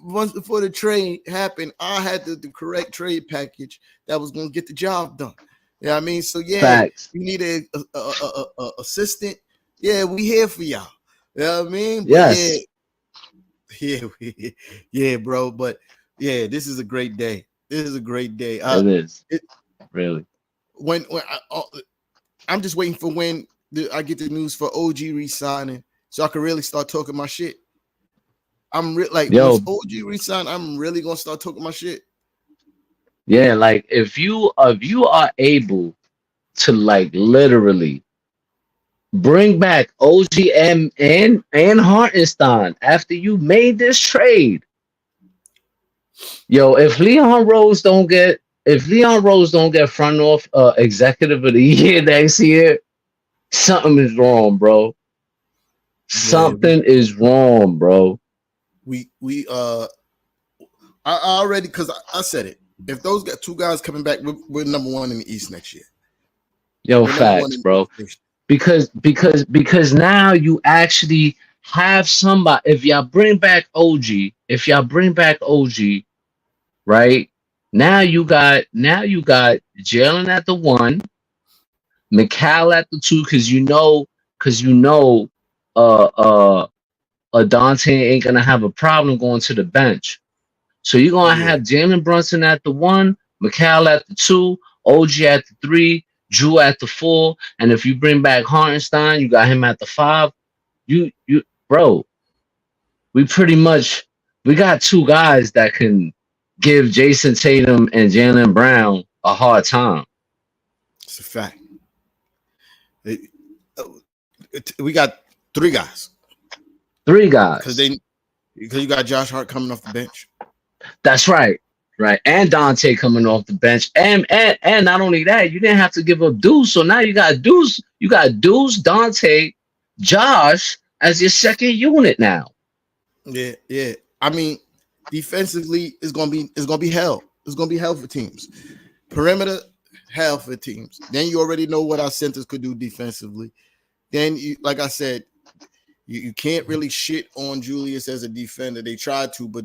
Once before the trade happened, I had the correct trade package that was going to get the job done. You know what I mean? So yeah, Facts. You need a assistant. Yeah, we here for y'all. You know what I mean? But yes. Yeah, bro. But yeah, this is a great day. It is. Really. When I'm just waiting for when I get the news for OG re-signing, so I can really start talking my shit. Once OG resign, I'm really gonna start talking my shit. Yeah, like if you are able to, like, literally bring back OG and Hartenstein after you made this trade. Yo, if Leon Rose don't get front off executive of the year next year, something is wrong, bro. Something is wrong, bro. I already, because I said it. If those got two guys coming back, we're number one in the East next year. Yo, facts, bro. Because now you actually have somebody. If y'all bring back OG, right? Now you got Jalen at the one, Mikal at the two, because Dante ain't gonna have a problem going to the bench. So you're gonna have Jalen Brunson at the one, Mikal at the two, OG at the three, Drew at the four, and if you bring back Hartenstein, you got him at the five. Bro, we got two guys that can give Jason Tatum and Jaylen Brown a hard time. It's a fact. We got three guys. Because you got Josh Hart coming off the bench. That's right. Right. And Dante coming off the bench. And not only that, you didn't have to give up Deuce. So now you got Deuce, Dante, Josh as your second unit now. Yeah. I mean, defensively, it's gonna be hell. It's gonna be hell for teams. Perimeter, hell for teams. Then you already know what our centers could do defensively. Then like I said, you can't really shit on Julius as a defender. They tried to, but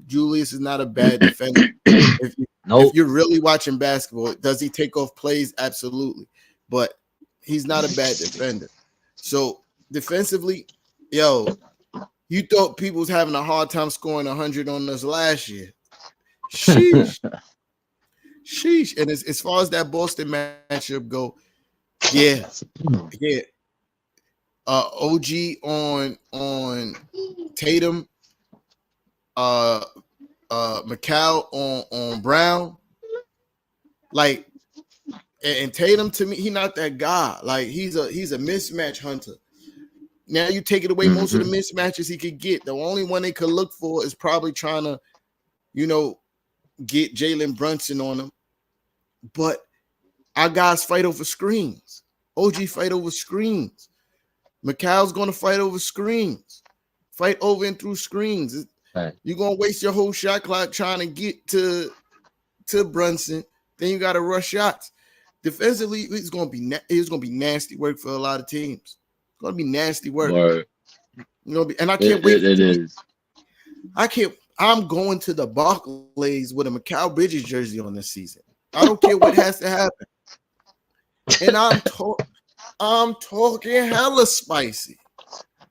Julius is not a bad defender. If you're really watching basketball, does he take off plays? Absolutely. But he's not a bad defender. So defensively, yo, you thought people was having a hard time scoring 100 on us last year. Sheesh. And as far as that Boston matchup go, yeah. OG on Tatum, Mikal on Brown, like, and Tatum, to me, he not that guy. Like, he's a mismatch hunter. Now you take it away, most of the mismatches he could get. The only one they could look for is probably trying to, get Jalen Brunson on him. But our guys fight over screens. OG fight over screens. Mikal's going to fight over screens. Fight over and through screens. Right. You're going to waste your whole shot clock trying to get to Brunson. Then you got to rush shots. Defensively, it's going to be nasty work for a lot of teams. It's going to be nasty work. Word. And I can't wait. It is. I'm going to the Barclays with a Mikal Bridges jersey on this season. I don't care what has to happen. And I'm talking hella spicy.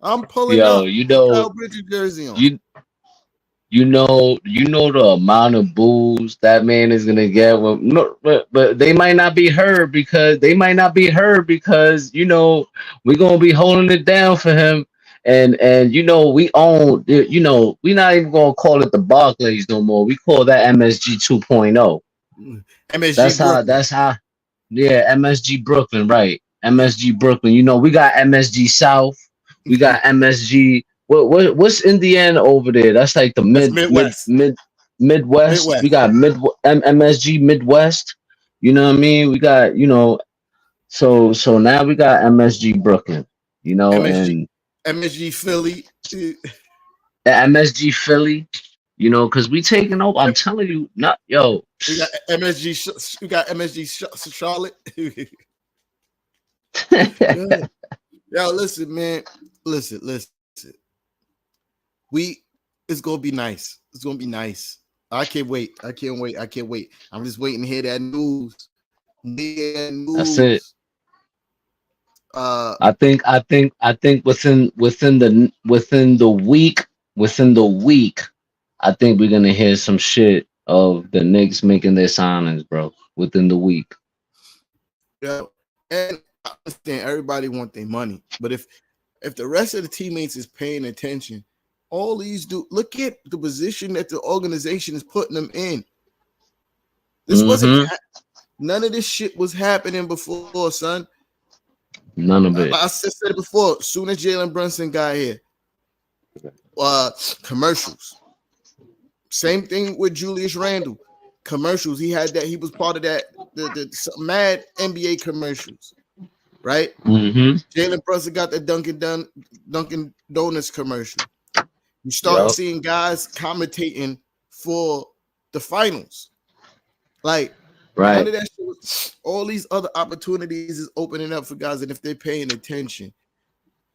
I'm pulling up Mikal Bridges jersey on. You know the amount of boos that man is gonna get. But they might not be heard because we're gonna be holding it down for him. And we own. We're not even gonna call it the Barclays no more. We call that MSG 2.0. That's how. Yeah, MSG Brooklyn, right? MSG Brooklyn. We got MSG South. We got MSG. What's Indiana over there? That's like the Midwest. Midwest. We got MSG Midwest. You know what I mean? We got So now we got MSG Brooklyn. MSG, and MSG Philly. MSG Philly. Because we taking over. I'm telling you, not yo. We got MSG. We got MSG Charlotte. Yo, listen, man. Listen. It's gonna be nice. It's gonna be nice. I can't wait. I'm just waiting to hear that news. That's it. I think within the week, I think we're gonna hear some shit of the Knicks making their signings, bro. Within the week. Yeah, and I understand everybody want their money, but if the rest of the teammates is paying attention, all these look at the position that the organization is putting them in. This wasn't none of this shit was happening before, son. None of it. I said it before. As soon as Jalen Brunson got here, commercials. Same thing with Julius Randle. Commercials. He had that. He was part of that. The mad NBA commercials, right? Mm-hmm. Jalen Brunson got the Dunkin' Donuts commercial. You start seeing guys commentating for the finals, like none of that shit. All these other opportunities is opening up for guys, and if they're paying attention,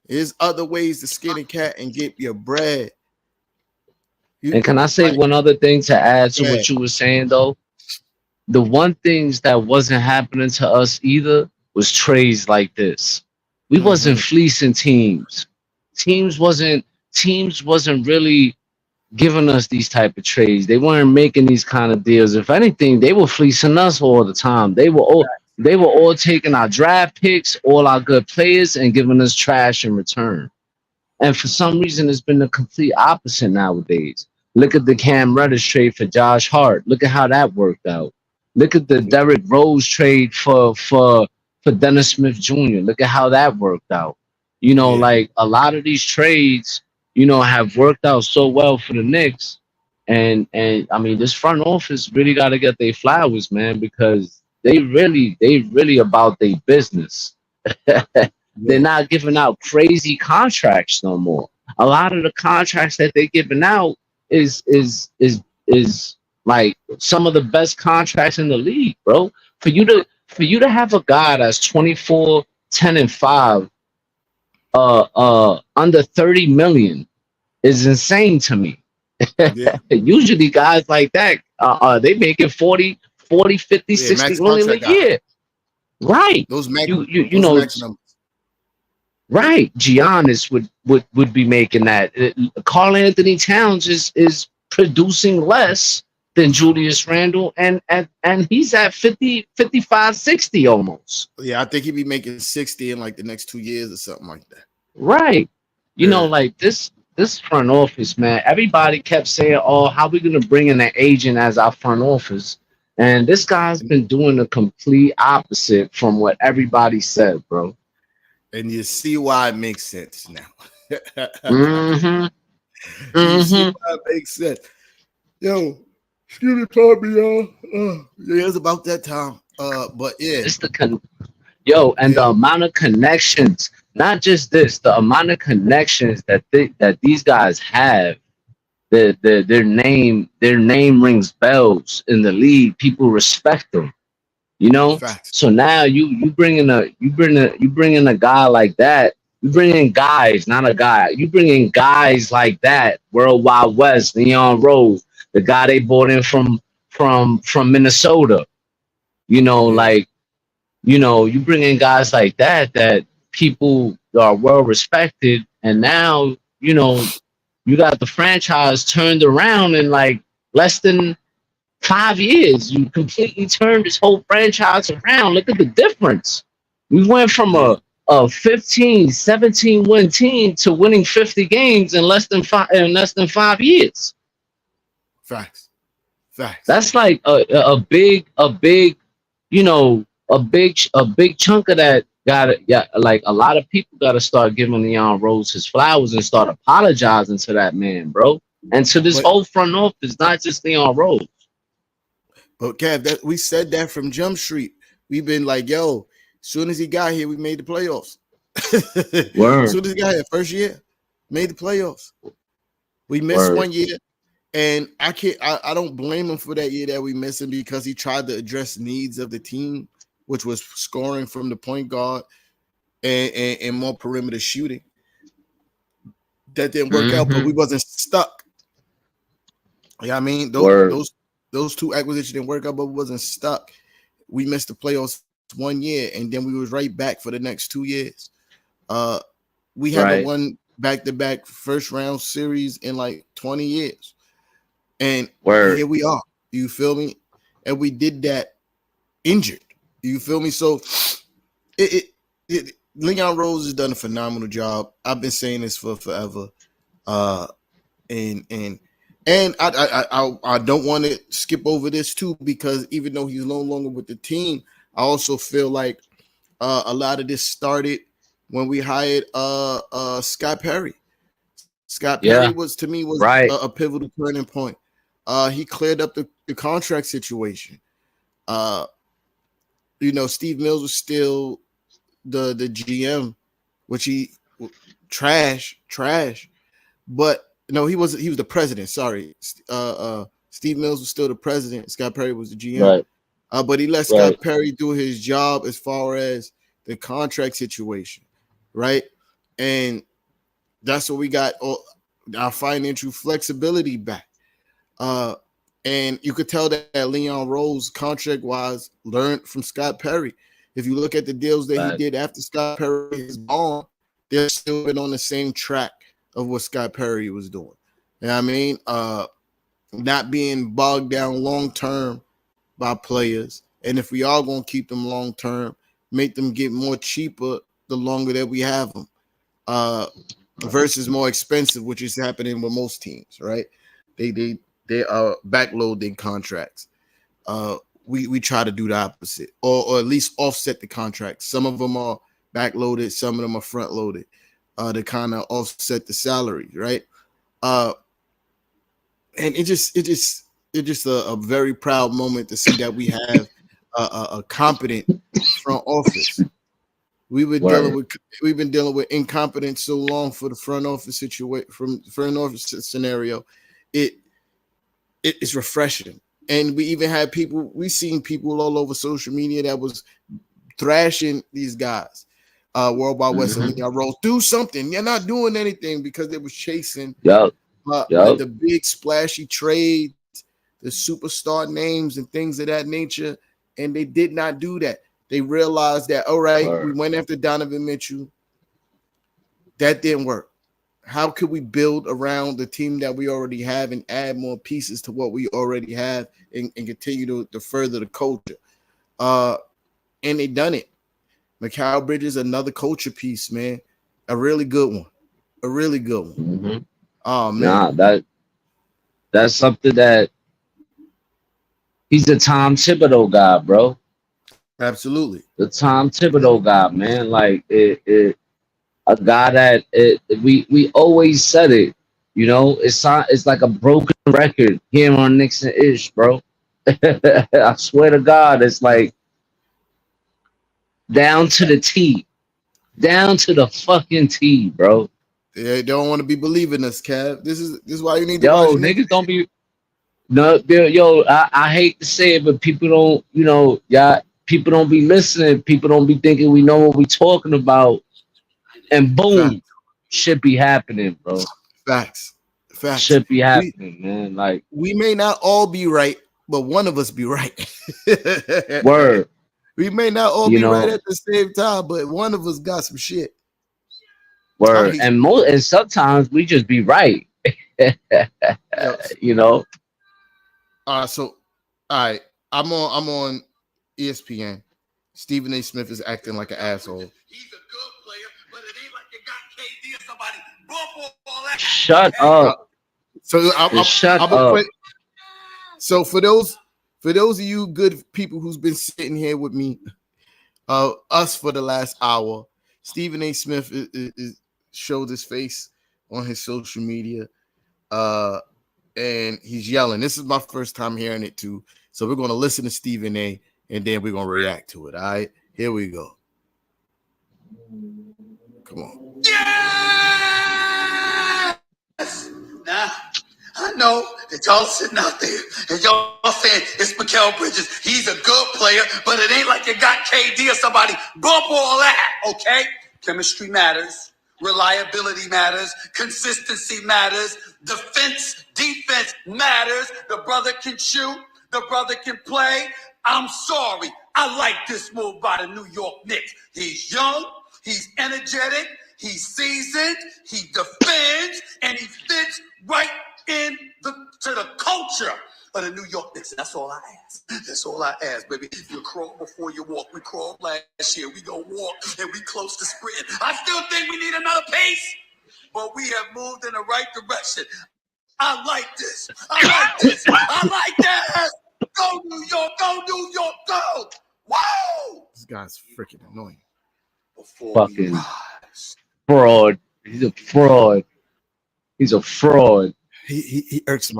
there's other ways to skin a cat and get your bread. And can I say one other thing to add to what you were saying though? The one things that wasn't happening to us either was trades like this. We wasn't fleecing teams. Teams wasn't really giving us these type of trades. They weren't making these kind of deals. If anything, they were fleecing us all the time. They were all taking our draft picks, all our good players, and giving us trash in return. And for some reason, it's been the complete opposite nowadays. Look at the Cam Reddish trade for Josh Hart. Look at how that worked out. Look at the Derrick Rose trade for Dennis Smith Jr. Look at how that worked out. You know, like a lot of these trades, you know, have worked out so well for the Knicks. And I mean, this front office really got to get their flowers, man, because they really about their business. They're not giving out crazy contracts no more. A lot of the contracts that they're giving out is like some of the best contracts in the league, bro. For you to have a guy that's 24, 10, and 5, under 30 million is insane to me. Usually guys like that, they making 40, 50, 60 million a year. Right. Those max, you know, max numbers. Right. Giannis would be making that. Karl Anthony Towns is producing less than Julius Randle, and he's at 50, 55, 60 almost. Yeah, I think he'd be making 60 in like the next 2 years or something like that. Right. You know, like this front office, man, everybody kept saying, oh, how we going to bring in an agent as our front office? And this guy's been doing the complete opposite from what everybody said, bro. And you see why it makes sense now. You see why it makes sense. Yo, excuse me, pardon me, y'all. Yeah, it's about that time. But yeah. It's the the amount of connections, not just this, the amount of connections that these guys have, their name rings bells in the league. People respect them. You know, so now you bring in a guy like that. You bring in guys, not a guy. You bring in guys like that. World Wide West, Leon Rose, the guy they brought in from Minnesota. You know, like, you know, you bring in guys like that people are well respected, and now you know you got the franchise turned around in like less than 5 years. You completely turned this whole franchise around. Look at the difference. We went from a 15, 17 win team to winning 50 games in less than 5 years. Facts. That's like a big, you know, a big chunk of that like a lot of people got to start giving Leon Rose his flowers and start apologizing to that man, bro. And to this whole front office, not just Leon Rose. But Kev, we said that from Jump Street. We've been like, yo, as soon as he got here, we made the playoffs. As soon as he got here, first year, made the playoffs. We missed 1 year, and I don't blame him for that year that we missed him, because he tried to address needs of the team, which was scoring from the point guard and more perimeter shooting. That didn't work out, but we wasn't stuck. Yeah, I mean, those two acquisitions didn't work out, but we wasn't stuck. We missed the playoffs 1 year, and then we was right back for the next 2 years. We haven't won back-to-back first-round series in like 20 years. And here we are. You feel me? And we did that injured. You feel me? So Leon Rose has done a phenomenal job. I've been saying this for forever. And I don't want to skip over this too, because even though he's no longer with the team, I also feel like a lot of this started when we hired Scott Perry. Scott Yeah. Perry was Right. a pivotal turning point. He cleared up the contract situation. Steve Mills was still the GM, which he trash. But no, he was the president. Sorry. Steve Mills was still the president. Scott Perry was the GM. Right. But he let Scott Perry do his job as far as the contract situation, right? And that's what we got our financial flexibility back. And you could tell that Leon Rose, contract-wise, learned from Scott Perry. If you look at the deals that he did after Scott Perry is gone, they're still been on the same track of what Scott Perry was doing. You know what I mean? Not being bogged down long-term by players. And if we are going to keep them long-term, make them get more cheaper the longer that we have them. Versus more expensive, which is happening with most teams, right? They are backloading contracts. We try to do the opposite, or at least offset the contracts. Some of them are backloaded, some of them are front loaded, to kind of offset the salaries, right? And it's just a very proud moment to see that we have a competent front office. We've been dealing with incompetence so long for the front office situation, from front office scenario. It's refreshing. And we've seen people all over social media that was thrashing these guys. World Wide West and Leon Rose, do something. You're not doing anything, because they was chasing the big splashy trades, the superstar names and things of that nature. And they did not do that. They realized that, all right, we went after Donovan Mitchell. That didn't work. How could we build around the team that we already have and add more pieces to what we already have and continue to further the culture? And they done it. Mikal Bridges, another culture piece, man. A really good one. Mm-hmm. Oh, man. That's something that he's a Tom Thibodeau guy, bro. Absolutely. The Tom Thibodeau guy, man. Like a guy that we always said it. It's like a broken record here on Knicks and Ish, bro. I swear to God, it's like down to the T. Down to the fucking T, bro. They don't want to be believing us, Kev. This is why you need to watch watch niggas don't be. No, I hate to say it, but people don't, people don't be listening. People don't be thinking we know what we talking about. And boom, shit be happening, bro. Facts. Shit be happening, man. Like, we may not all be right, but one of us be right. Word. We may not all be right at the same time, but one of us got some shit. Word. And sometimes we just be right. So, all right, I'm on ESPN. Stephen A. Smith is acting like an asshole. He's a good player, but it ain't like you got KD or somebody bump all that. Shut up. Shut up. So for those of you good people who's been sitting here with me, us for the last hour, Stephen A. Smith is showed his face on his social media, and he's yelling. This is my first time hearing it too, so we're going to listen to Stephen A. and then we're going to react to it. All right, here we go. Come on. Yes! Nah, I know that y'all sitting out there and y'all saying it's Mikal Bridges. He's a good player, but it ain't like you got KD or somebody. Bump all that, okay? Chemistry matters. Reliability matters. Consistency matters. Defense matters. The brother can shoot. The brother can play. I'm sorry. I like this move by the New York Knicks. He's young. He's energetic. He's seasoned. He defends. And he fits right into the culture of the New York Knicks. That's all I ask. That's all I ask, baby. You crawl before you walk. We crawled last year. We gonna walk, and we close to sprinting. I still think we need another pace, but we have moved in the right direction. I like this. I like that. Go New York. Go New York. Go. Whoa! This guy's freaking annoying. Fucking fraud. He's a fraud. He's a fraud. He irks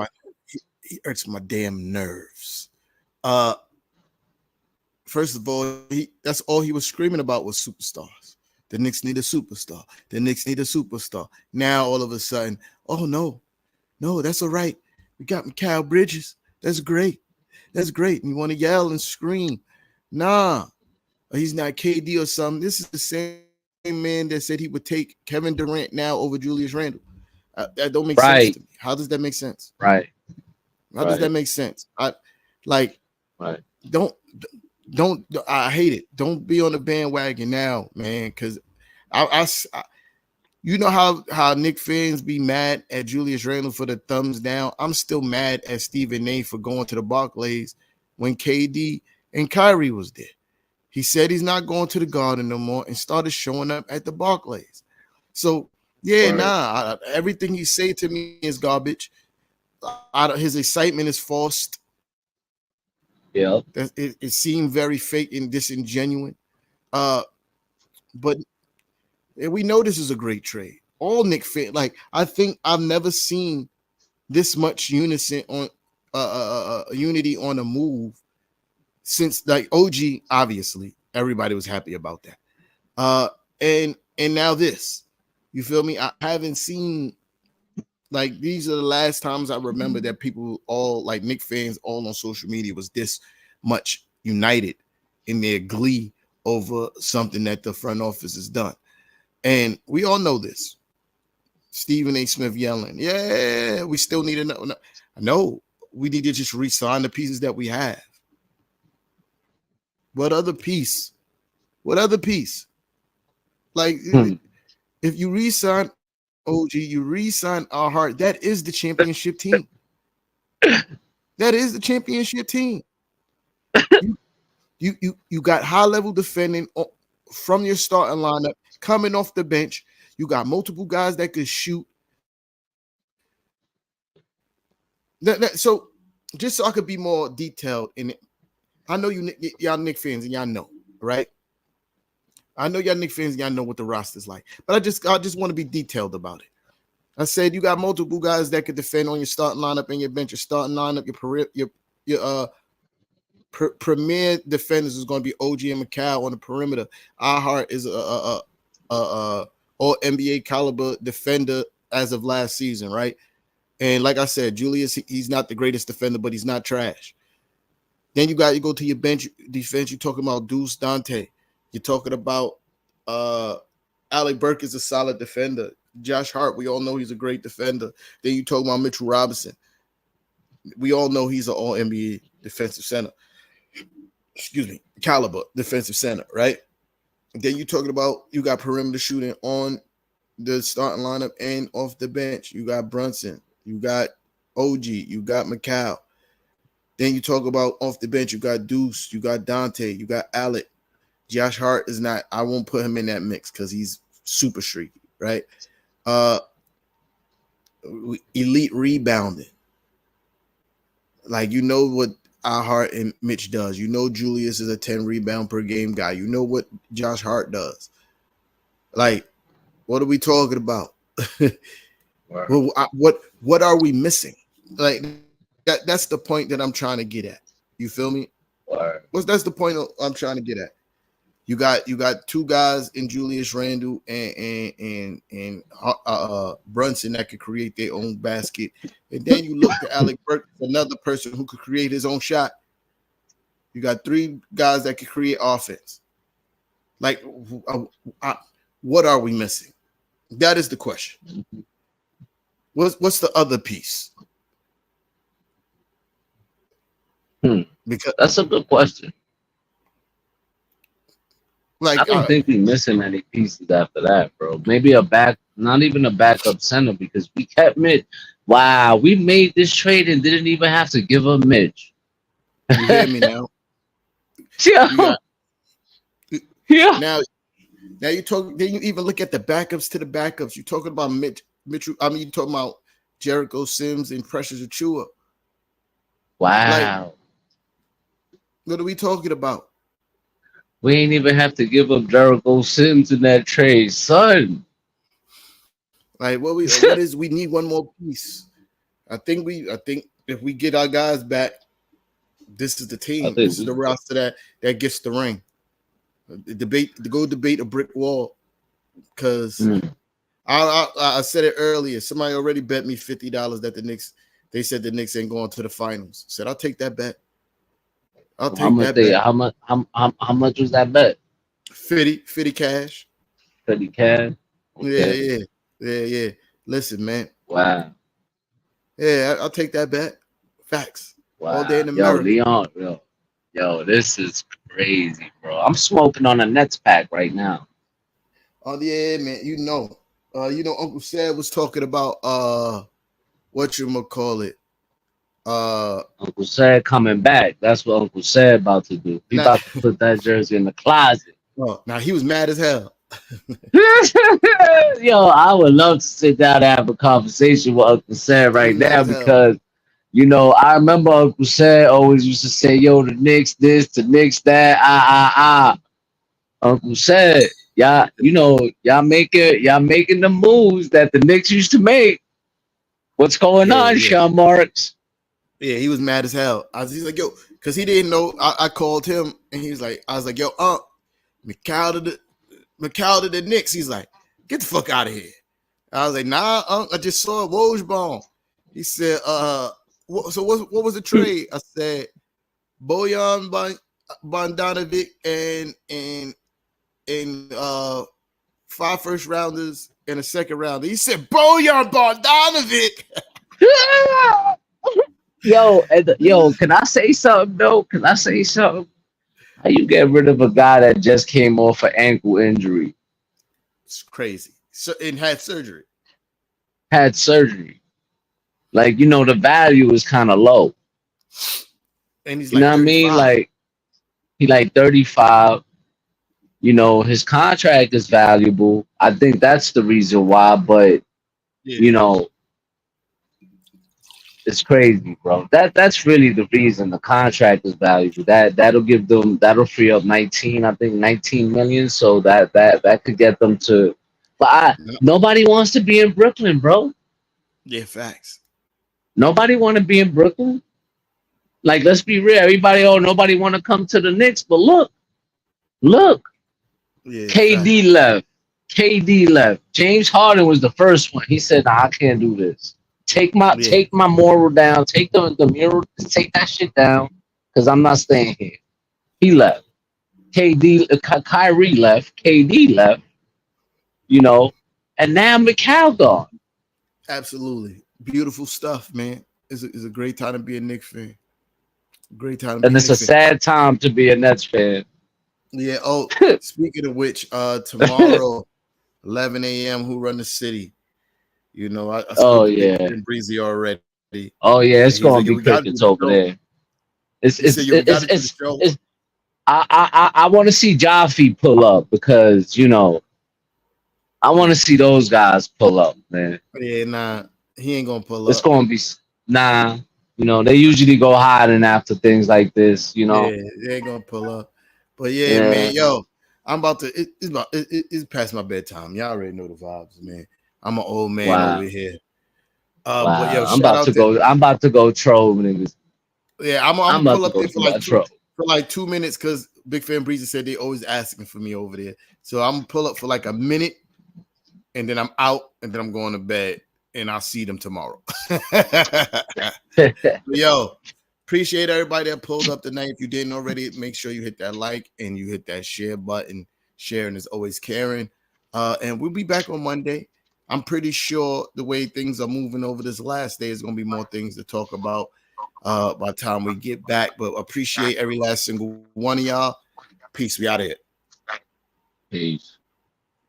he irks my damn nerves. Uh, First of all, that's all he was screaming about was superstars. The Knicks need a superstar. The Knicks need a superstar. Now all of a sudden, oh no, that's all right. We got Mikal Bridges. That's great. That's great. And you want to yell and scream. Nah, he's not KD or something. This is the same man that said he would take Kevin Durant now over Julius Randle. That don't make sense Right. to me. How does that make sense? Right. How does that make sense? Like Right. don't I hate it. Don't be on the bandwagon now, man, because I you know how Knick fans be mad at Julius Randle for the thumbs down. I'm still mad at Stephen A for going to the Barclays when KD and Kyrie was there. He said he's not going to the Garden no more and started showing up at the Barclays. So yeah, Right. everything he say to me is garbage. His excitement is forced. Yeah. It seemed very fake and disingenuous. But we know this is a great trade. All Knick fans, like I think I've never seen this much unison on unity on a move since like OG. Obviously, everybody was happy about that. And now this, you feel me? I haven't seen like these are the last times I remember that people all like Knick fans all on social media was this much united in their glee over something that the front office has done. And we all know this. Stephen A. Smith yelling, yeah, we still need another. No, we need to just re-sign the pieces that we have. What other piece? What other piece? Like, if you re-sign OG, you re-sign our heart. That is the championship team. That is the championship team. You got high-level defending from your starting lineup, coming off the bench. You got multiple guys that could shoot. So, just so I could be more detailed in it, I know y'all Knick fans and y'all know, right? I know y'all Knick fans and y'all know what the roster's like, but I just want to be detailed about it. I said you got multiple guys that could defend on your starting lineup and your bench. Your starting lineup, your premier defenders is going to be OG and Mikal on the perimeter. Our heart is a all NBA caliber defender as of last season, right? And like I said, Julius, he's not the greatest defender, but he's not trash. Then you go to your bench defense. You're talking about Deuce Dante. You're talking about Alec Burke is a solid defender. Josh Hart, we all know he's a great defender. Then you talk about Mitchell Robinson. We all know he's an all NBA defensive center. Excuse me, caliber defensive center, right? Then you talking about you got perimeter shooting on the starting lineup and off the bench. You got Brunson, you got OG, you got Mikal. Then you talk about off the bench, you got Deuce, you got Dante, you got Alec. Josh Hart is not, I won't put him in that mix because he's super streaky, right? Elite rebounding. Like, you know what Hart and Mitch does. You know Julius is a 10 rebound per game guy. You know what Josh Hart does. Like, what are we talking about? Well, what are we missing? Like, that's the point that I'm trying to get at. You feel me? That's the point I'm trying to get at. You got two guys in Julius Randle and Brunson that could create their own basket, and then you look to Alec Burke, another person who could create his own shot. You got three guys that could create offense. Like, what are we missing? That is the question. What's the other piece? Because that's a good question. Like, I don't think we're missing any pieces after that, bro. Maybe not even a backup center because we kept Mitch. Wow, we made this trade and didn't even have to give up Mitch. You hear me now? Yeah. Now you talk. Then you even look at the backups to the backups. You're talking about Mitchell. I mean, you're talking about Jericho Sims and Precious Achua. Wow. Like, what are we talking about? We ain't even have to give up Jericho Sims in that trade, son. Like what is we need one more piece. I think if we get our guys back, this is the team. This is the roster that gets the ring. Go debate a brick wall. Because I said it earlier. Somebody already bet me $50 that the Knicks. They said the Knicks ain't going to the finals. I said I'll take that bet. I'll take that bet. How much was that bet? 50 cash. 50 cash. Okay. Yeah. Listen, man. Wow. Yeah, I'll take that bet. Facts. Wow. All day in America. Leon, yo, this is crazy, bro. I'm smoking on a Nets pack right now. Oh yeah, man. Uncle Sad was talking about whatchamacallit. Uncle Sad coming back. That's what Uncle Sad about to do. He about to put that jersey in the closet. Oh, now he was mad as hell. Yo, I would love to sit down and have a conversation with Uncle Sad right now because, I remember Uncle Sad always used to say, yo, the Knicks this, the Knicks that, Uncle Sad, y'all making the moves that the Knicks used to make. What's going on, Sean Marks? Yeah, he was mad as hell. He's like, yo, because he didn't know. I called him and he's like, I was like, yo, Mikal to the Knicks. He's like, get the fuck out of here. I was like, nah, I just saw a Woj bomb. He said, what was the trade? I said, Bojan Bogdanovic and 5 first rounders and a second rounder. He said, Bojan Bogdanovic. Yo, can I say something though? Can I say something? How you get rid of a guy that just came off an ankle injury? It's crazy. And had surgery. Like, the value is kind of low. And he's you know what I mean? Like, he like 35. His contract is valuable. I think that's the reason why, but it's crazy, bro. That's really the reason the contract is valuable. That'll free up 19 million. So that could get them to. But nobody wants to be in Brooklyn, bro. Yeah, facts. Nobody want to be in Brooklyn. Like, let's be real. Nobody want to come to the Knicks. But look. Yeah, KD left. James Harden was the first one. He said, nah, I can't do this. Take my moral down. Take the mural. Take that shit down. Because I'm not staying here. He left. Kyrie left. KD left. And now Mikal gone. Absolutely. Beautiful stuff, man. It's a great time to be a Knicks fan. Great time. And it's a sad time to be a Nets fan. Yeah. Oh, speaking of which, tomorrow, 11 a.m., who run the city? I spoke to Breezy already. Oh yeah, it's gonna be crickets over there. I want to see Jaffe pull up because I want to see those guys pull up, man. Yeah, nah, he ain't gonna pull up. It's gonna be they usually go hiding after things like this. Yeah, they ain't gonna pull up. But yeah, man, yo, I'm about to. It's past my bedtime. Y'all already know the vibes, man. I'm an old man over here. But yo, I'm about to go troll niggas. Yeah, I'm gonna pull up there for like 2 minutes because Big Fan Breezy said they always asking for me over there. So I'm gonna pull up for like a minute, and then I'm out, and then I'm going to bed, and I'll see them tomorrow. Yo, appreciate everybody that pulled up tonight. If you didn't already, make sure you hit that like and you hit that share button. Sharing is always caring. And we'll be back on Monday. I'm pretty sure the way things are moving over this last day is going to be more things to talk about by the time we get back. But appreciate every last single one of y'all. Peace. We out of here. Peace.